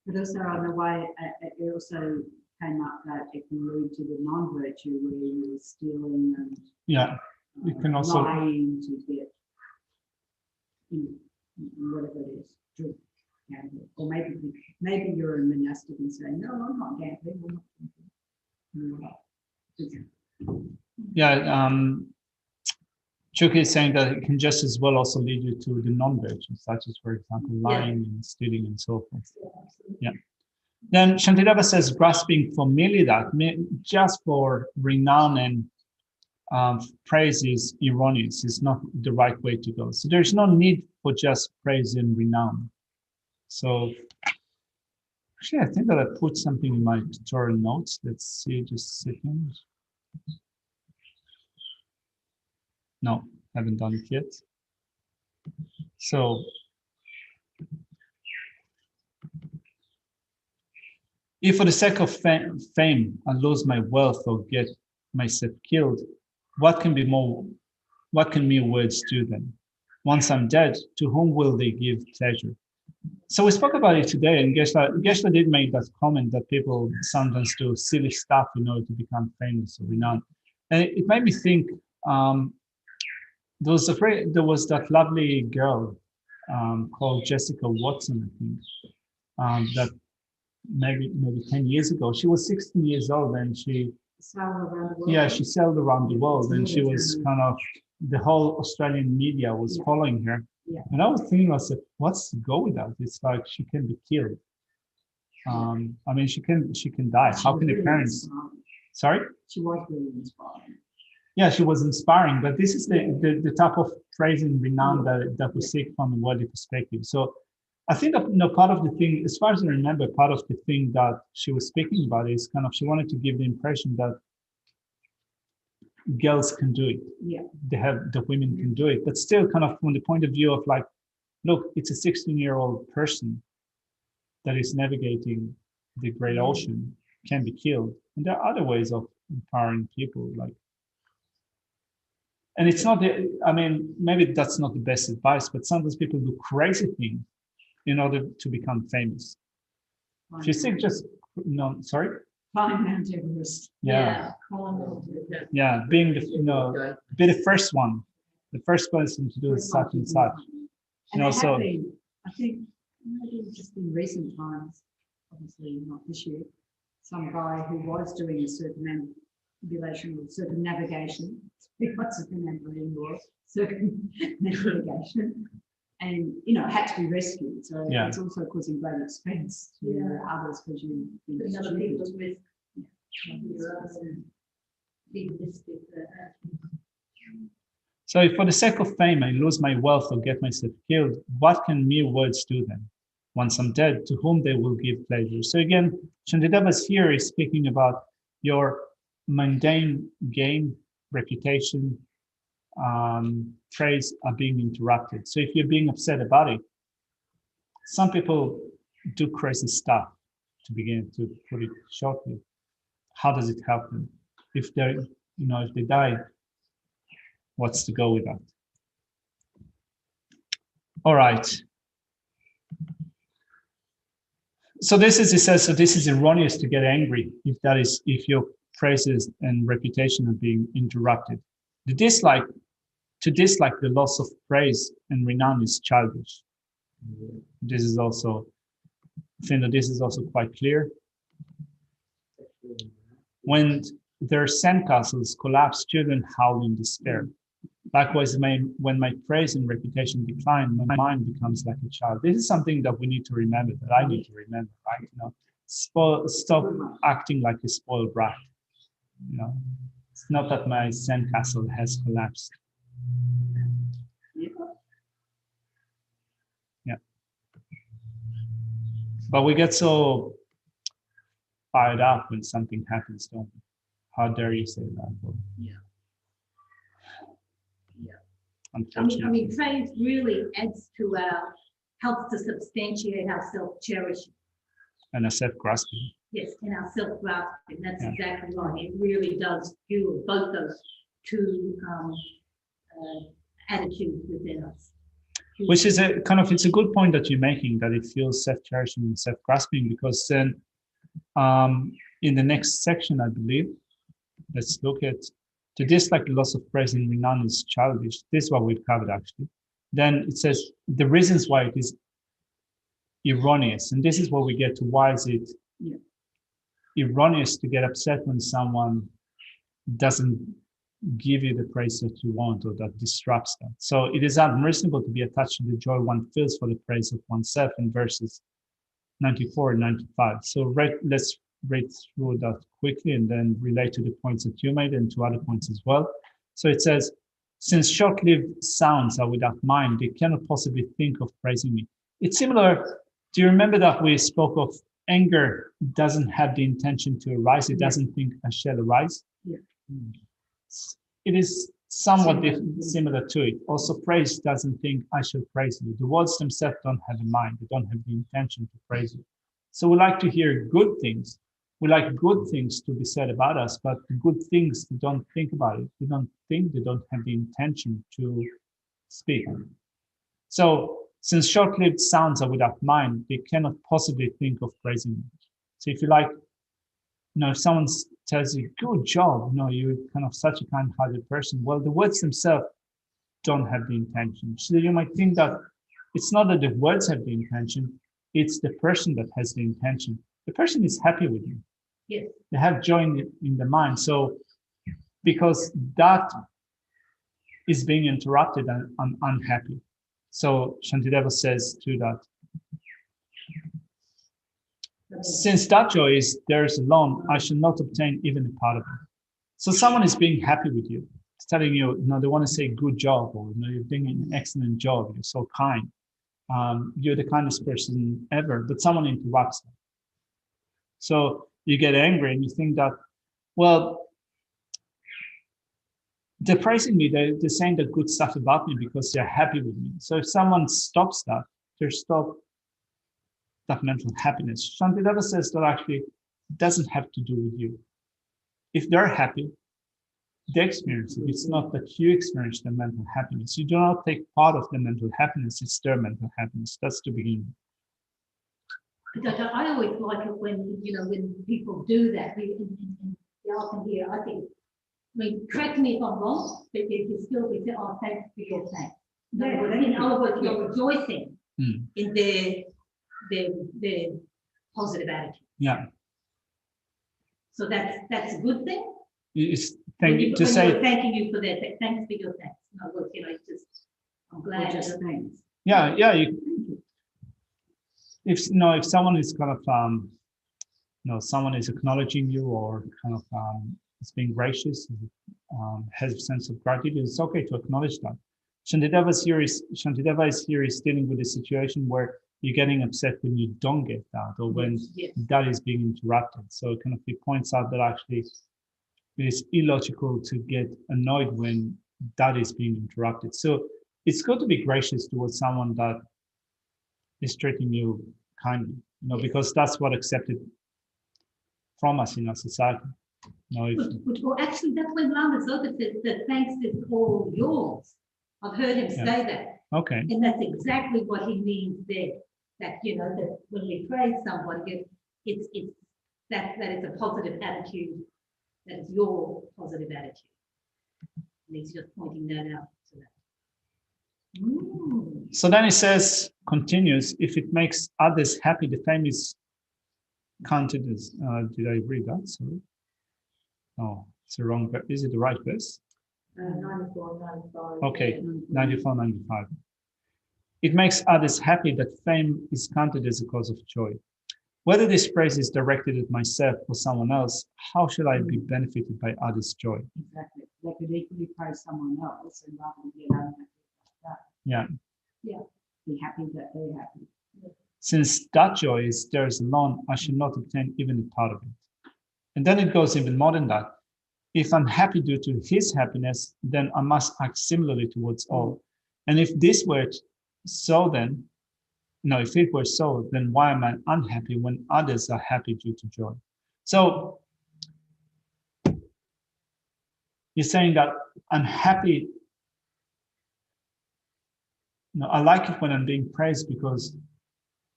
But also on the way, it also came up that it can lead to the non-virtue where you're stealing and Yeah, you can also lying to get whatever it is, drink, gambling. Or maybe you're a monastic and say, no, I'm not gambling. I'm not drinking. yeah. Chuki is saying that it can just as well also lead you to the non-virtues, such as, for example, lying and stealing and so forth. Yeah. Then Shantideva says, grasping for merely that, just for renown and praise is erroneous. It's not the right way to go. So there's no need for just praise and renown. So actually, I think that I put something in my tutorial notes. Let's see, just a second. No, haven't done it yet. So if for the sake of fame I lose my wealth or get myself killed, what can mere words do then? Once I'm dead, to whom will they give pleasure? So we spoke about it today, and Geshe did make that comment that people sometimes do silly stuff in order to become famous or renowned. And it made me think, there was that lovely girl called Jessica Watson, I think, that maybe 10 years ago. She was 16 years old, and she sailed around the world, and she was kind of, the whole Australian media was following her. Yeah. And I was thinking, I said, what's the go with that? It's like she can be killed. I mean, she can die. How can the parents? Sorry? She was really inspiring. Yeah, she was inspiring, but this is the type of praise and renown that we seek from a worldly perspective. So I think that, part of the thing, as far as I remember, part of the thing that she was speaking about is kind of, she wanted to give the impression that girls can do it. Yeah. The women can do it, but still kind of from the point of view of like, look, it's a 16-year-old person that is navigating the great ocean, can be killed. And there are other ways of empowering people, like, and it's not maybe that's not the best advice, but sometimes people do crazy things in order to become famous. If you think sorry? Climb Mount Everest. Yeah. Being be the first one, the first person to do such and such. And I think maybe just in recent times, obviously not this year, some guy who was doing a circumambulation or circumnavigation, circumnavigation, and had to be rescued. So it's also causing great expense to others because you've been Other people's risk. So if for the sake of fame I lose my wealth or get myself killed, what can mere words do then? Once I'm dead, to whom they will give pleasure. So again, Shantideva here is speaking about your mundane gain, reputation, praise are being interrupted. So if you're being upset about it, some people do crazy stuff, to begin to put it shortly. How does it help them? If they die, what's the go with that? All right. So this is erroneous to get angry if your praises and reputation are being interrupted. To dislike the loss of praise and renown is childish. This is also, I think that this is also quite clear. When their sandcastles collapse, children howl in despair. Likewise, when my praise and reputation decline, my mind becomes like a child. This is something that we need to remember, that I need to remember, right? Stop acting like a spoiled brat. It's not that my sandcastle has collapsed. Yeah. But we get so fired up when something happens, don't we? How dare you say that? unfortunately. praise really adds to helps to substantiate our self-cherishing. And a self-grasping. Yes, and our self-grasping. That's Yeah. exactly right. It really does fuel both those two attitudes within us. Which is a kind of, it's a good point that you're making, that it feels self-cherishing and self-grasping, because then in the next section, I believe, let's look at, to dislike the loss of praise and renown is childish. This is what we've covered actually. Then it says the reasons why it is erroneous, and this is what we get to, why is it erroneous to get upset when someone doesn't give you the praise that you want, or that disrupts that. So it is unreasonable to be attached to the joy one feels for the praise of oneself, in verses 94 and 95. So let's read through that quickly and then relate to the points that you made and to other points as well. So it says, since short-lived sounds are without mind, they cannot possibly think of praising me. It's similar. Do you remember that we spoke of anger doesn't have the intention to arise? It doesn't think I shall arise. Yeah. It is somewhat similar to it. Also, praise doesn't think I shall praise you. The words themselves don't have a mind. They don't have the intention to praise you. So we like to hear good things. We like good things to be said about us, but the good things, they don't think about it. They don't think, they don't have the intention to speak. So since short-lived sounds are without mind, they cannot possibly think of praising you. So if you like, if someone tells you, good job, you're kind of such a kind-hearted person, well, the words themselves don't have the intention. So you might think that it's not that the words have the intention, it's the person that has the intention. The person is happy with you. Yes. They have joy in the mind. So because that is being interrupted, I'm unhappy. So Shantideva says to that, since that joy is theirs alone, I shall not obtain even a part of it. So someone is being happy with you. It's telling you, they want to say good job, or you're doing an excellent job. You're so kind. You're the kindest person ever, but someone interrupts them. So you get angry and you think that, well, they're praising me, they're saying the good stuff about me because they're happy with me. So if someone stops that, they stop that mental happiness. Shantideva says that actually it doesn't have to do with you. If they're happy, they experience it. It's not that you experience the mental happiness. You do not take part of the mental happiness, it's their mental happiness. That's the beginning. I always like it when people do that. In the often here, I think, correct me if I'm wrong, but you still be say, oh, thanks for your thanks. In other words, you're rejoicing in their positive attitude. Yeah. So that's a good thing. It's Thanking you for that. Thanks for your thanks. In other words, I'm glad. Just thanks. Yeah. If someone is kind of someone is acknowledging you, or kind of is being gracious, has a sense of gratitude, it's okay to acknowledge that. Shantideva is here is dealing with a situation where you're getting upset when you don't get that, or when that is being interrupted. So kind of he points out that actually it is illogical to get annoyed when that is being interrupted. So it's good to be gracious towards someone that is treating you kindly, because that's what accepted from us in our society. Well, actually, that's when Lama Zoga says that thanks is all yours. I've heard him say that. Okay. And that's exactly what he means there. That that when we praise somebody, it's that it's a positive attitude. That is your positive attitude. And he's just pointing that out to that. So then he says, continues, if it makes others happy, the fame is counted as, did I read that? Sorry. Oh, it's the wrong, is it the right verse? 94, 95. Okay, 94, 95. It makes others happy that fame is counted as a cause of joy. Whether this praise is directed at myself or someone else, how shall I be benefited by others' joy? Exactly. They could equally praise someone else and rather than get unhappy like that. Yeah. Be happy that they're happy. Since that joy is theirs alone, I shall not obtain even a part of it. And then it goes even more than that. if I'm happy due to his happiness, then I must act similarly towards all. And if this were so, then, no, if it were so, then why am I unhappy when others are happy due to joy? So you're saying that I'm happy. No, I like it when I'm being praised because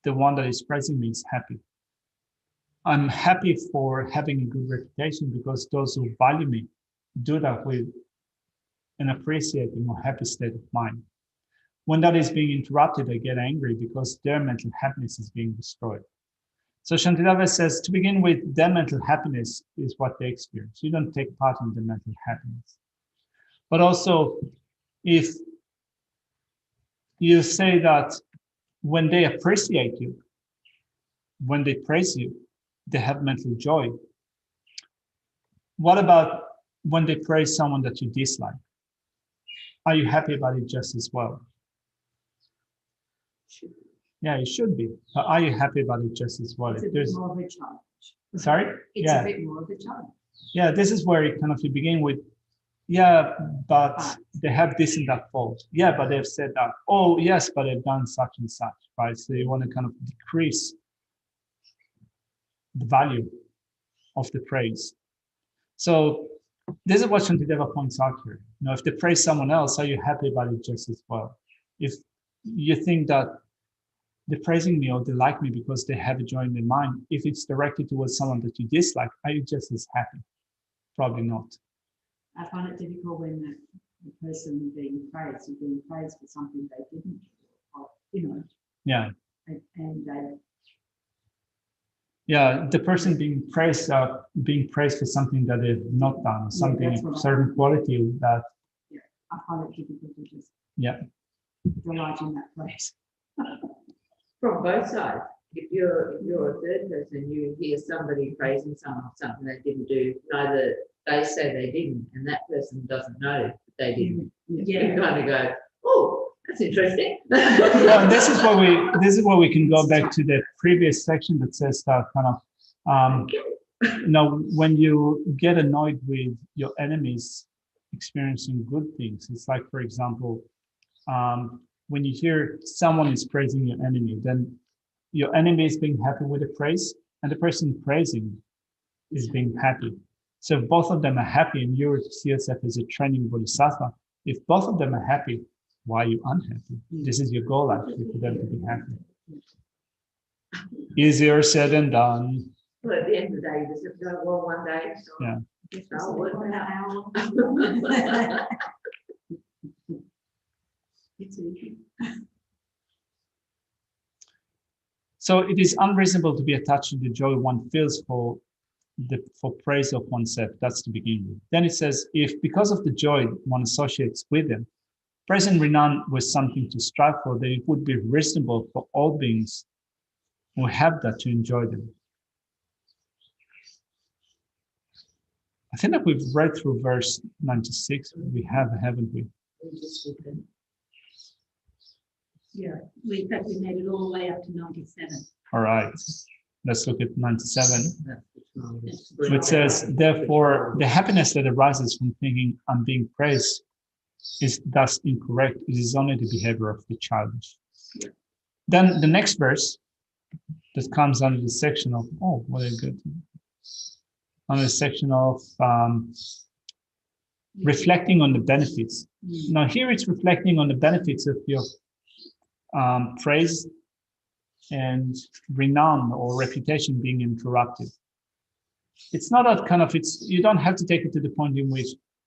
the one that is praising me is happy. I'm happy for having a good reputation because those who value me do that with an appreciating or happy state of mind. When that is being interrupted, I get angry because their mental happiness is being destroyed. So Shantideva says, to begin with, their mental happiness is what they experience. You don't take part in the mental happiness. But also, if you say that when they appreciate you, when they praise you, they have mental joy. What about when they praise someone that you dislike? Are you happy about it just as well? Yeah, you should be. But are you happy about it just as well? It's a bit more of a challenge. Sorry? It's a bit more of a challenge. Yeah, this is where you kind of you begin with, yeah, but they have this and that fault. Yeah, but they've said that. Oh, yes, but they've done such and such, right? So you want to kind of decrease the value of the praise. So this is what Shantideva points out here. You know, if they praise someone else, are you happy about it just as well? If you think that they're praising me or they like me because they have a joy in their mind, if it's directed towards someone that you dislike, are you just as happy? Probably not. I find it difficult when the person being praised is being praised for something they didn't do, or, you know. Yeah. And they. Yeah, the person being praised for something that they've not done, something of certain quality that. Yeah, I find it difficult to just. Yeah. Delight in that praise. From both sides. If you're a third person, you hear somebody praising someone for something they didn't do, neither they say they didn't, and that person doesn't know that they didn't. Yeah. You kind of go, oh, that's interesting. Well, this is where we can go back to the previous section that says that kind of when you get annoyed with your enemies experiencing good things, it's like, for example, when you hear someone is praising your enemy, then your enemy is being happy with the praise, and the person praising is being happy. So if both of them are happy, and you see yourself as a training Bodhisattva, if both of them are happy, why are you unhappy? This is your goal, actually, for them to be happy. Easier said than done. Well, at the end of the day, you just have to go, well, one day. So Yeah. I'll work it out. It's easy. So it is unreasonable to be attached to the joy one feels for praise of oneself. That's to begin with. Then it says, if because of the joy one associates with them, praise and renown was something to strive for, then it would be reasonable for all beings who have that to enjoy them. I think that we've read through verse 96. We have, haven't we? Yeah, we made it all the way up to 97. All right. Let's look at 97. It says, therefore, the happiness that arises from thinking I'm being praised is thus incorrect. It is only the behavior of the childish. Yeah. Then the next verse that comes under the section of, oh, what a good, under the section of reflecting on the benefits. Now here it's reflecting on the benefits of your praise and renown or reputation being interrupted. It's not a kind of, you don't have to take it to the point in which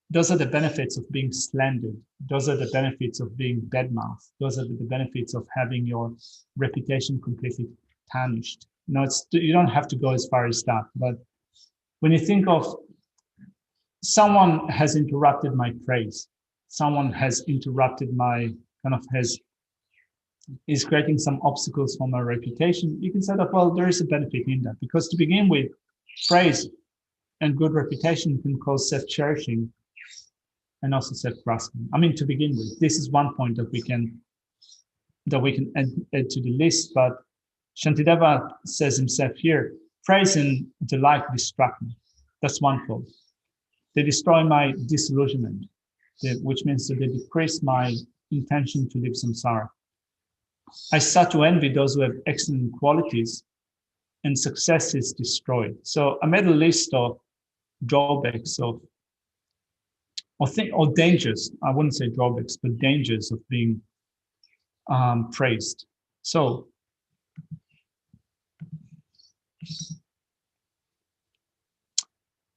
those are the benefits of being slandered. Those are the benefits of being badmouthed. Those are the benefits of having your reputation completely tarnished. No, you don't have to go as far as that. But when you think of someone has interrupted my praise, someone has interrupted my is creating some obstacles for my reputation, you can say that, well, there is a benefit in that, because to begin with, praise and good reputation can cause self-cherishing and also self-grasping. I mean, to begin with, this is one point that we can add to the list, but Shantideva says himself here, praise and delight distract me. That's one fault. They destroy my disillusionment, which means that they decrease my intention to live samsara. I start to envy those who have excellent qualities, and success is destroyed. So I made a list of drawbacks or dangers. I wouldn't say drawbacks, but dangers of being praised. So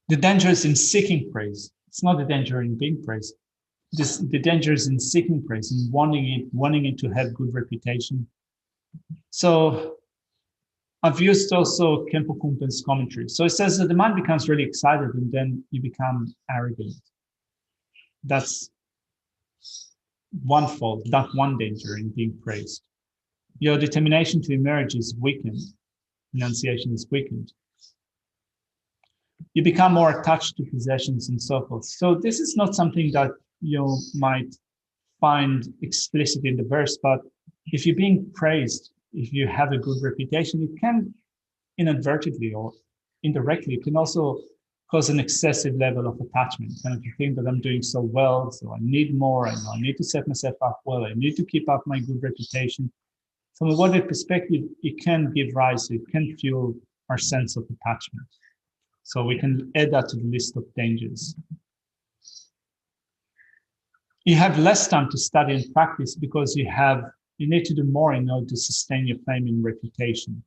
the danger is in seeking praise. It's not the danger in being praised. The danger is in seeking praise, in wanting it to have good reputation. So I've used also Khenpo Kumpen's commentary. So it says that the mind becomes really excited and then you become arrogant. That's one fault, that one danger in being praised. Your determination to emerge is weakened. Enunciation is weakened. You become more attached to possessions and so forth. So this is not something that you might find explicit in the verse, but if you're being praised, if you have a good reputation, it can inadvertently or indirectly, it can also cause an excessive level of attachment. Kind of you think that I'm doing so well, so I need more, I need to set myself up well, I need to keep up my good reputation. From a worldly perspective, it can give rise, it can fuel our sense of attachment. So we can add that to the list of dangers. You have less time to study and practice because you need to do more in order to sustain your fame and reputation.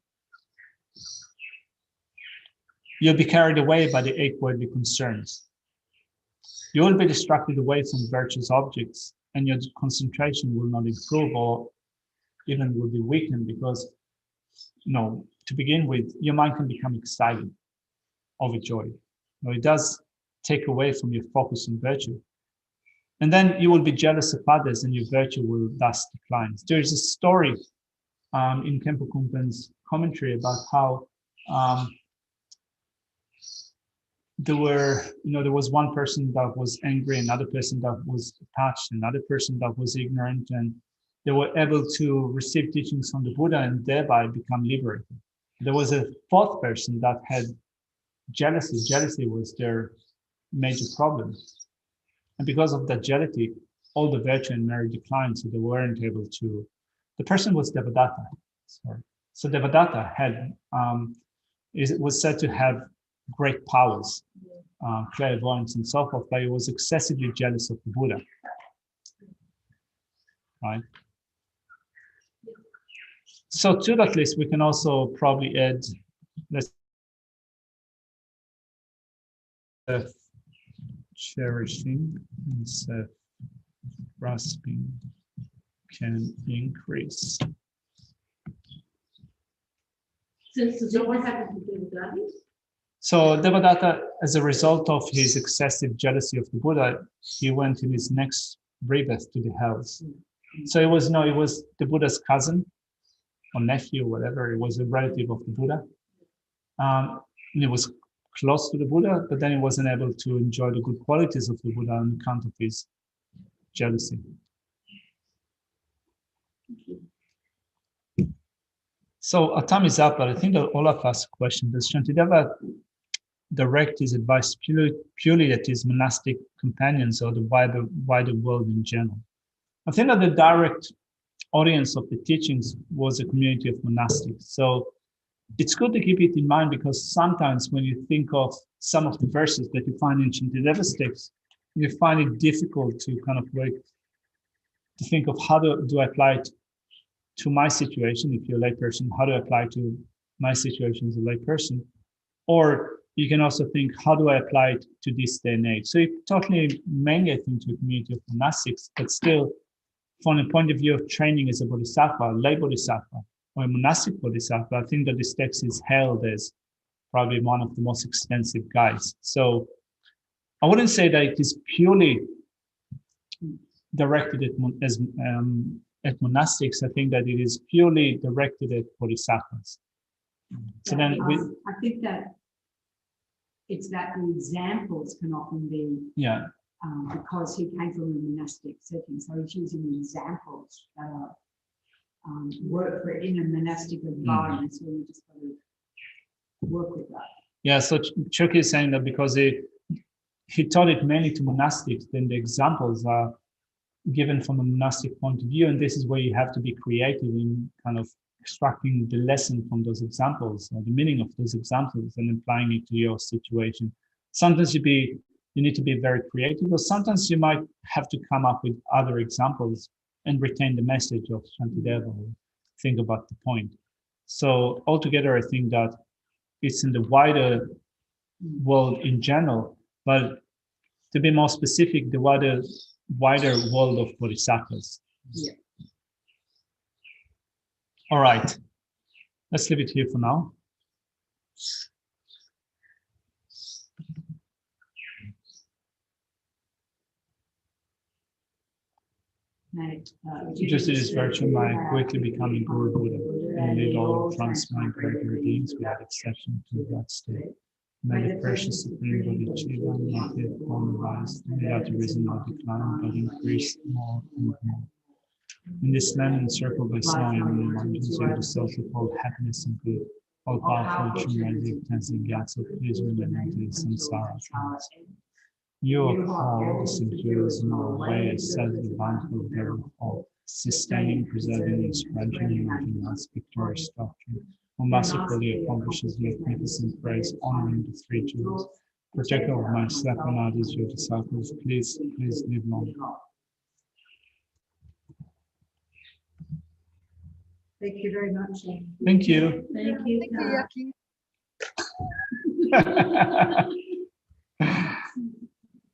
You'll be carried away by the 8 worldly concerns. You will be distracted away from virtuous objects, and your concentration will not improve or even will be weakened because, to begin with, your mind can become excited, overjoyed. It does take away from your focus on virtue. And then you will be jealous of others and your virtue will thus decline. There is a story in Khenpo Kumpen's commentary about how there was one person that was angry, another person that was attached, another person that was ignorant, and they were able to receive teachings from the Buddha and thereby become liberated. There was a 4th person that had jealousy. Jealousy was their major problem. And because of that jealousy, all the virtue and merit declined, so they weren't able to. The person was Devadatta. So Devadatta was said to have great powers, clairvoyance and so forth, but he was excessively jealous of the Buddha. Right? So to that list, we can also probably add, cherishing and self-grasping can increase. So what happened to Devadatta? So Devadatta, as a result of his excessive jealousy of the Buddha, he went in his next rebirth to the hells. So it was the Buddha's cousin or nephew, whatever. It was a relative of the Buddha. And he was close to the Buddha, but then he wasn't able to enjoy the good qualities of the Buddha on account of his jealousy. So our time is up, but I think that all of us question. Does Shantideva direct his advice purely at his monastic companions or the wider world in general? I think that the direct audience of the teachings was a community of monastics. So it's good to keep it in mind because sometimes when you think of some of the verses that you find in Shantideva's text, you find it difficult to kind of to think of how do I apply it to my situation if you're a layperson, how do I apply it to my situation as a layperson? Or you can also think, how do I apply it to this day and age? So it totally mainly, I think, to a community of monastics, but still from the point of view of training as a bodhisattva, a lay bodhisattva, or a monastic bodhisattva, I think that this text is hailed as probably one of the most extensive guides. So I wouldn't say that it is purely directed at monastics. I think that it is purely directed at bodhisattvas. So then I think that it's that the examples can often be because he came from a monastic setting, so he's using examples that are work for in a monastic environment. So we just got to work with that. Yeah, so Chuck is saying that because he taught it mainly to monastics. Then the examples are given from a monastic point of view, and this is where you have to be creative in kind of extracting the lesson from those examples, or the meaning of those examples, and applying it to your situation. Sometimes you need to be very creative, or sometimes you might have to come up with other examples and retain the message of Shantideva, or think about the point. So altogether, I think that it's in the wider world in general, but to be more specific, the wider world of bodhisattvas. Yeah. All right, let's leave it here for now. Just in this virtue, my quickly becoming Guru Buddha, and lead all transmigratory beings without exception to that state. May the precious Supreme Bodhisattva not yet born rise, without reason or decline, but increase more and more. In this land encircled by snow and mountains, you are the source of all happiness and good, all powerful, humanity, cleansing God, so please remain into the samsara trance. You are called the subduers in all ways, says the bountiful giver of all, sustaining, preserving, and strengthening us victorious doctrine, who mercifully accomplishes magnificent praise, honoring the three jewels. Protector of myself and others, your disciples, please live long. Thank you very much. Thank you. Thank you. Thank you, Yaki.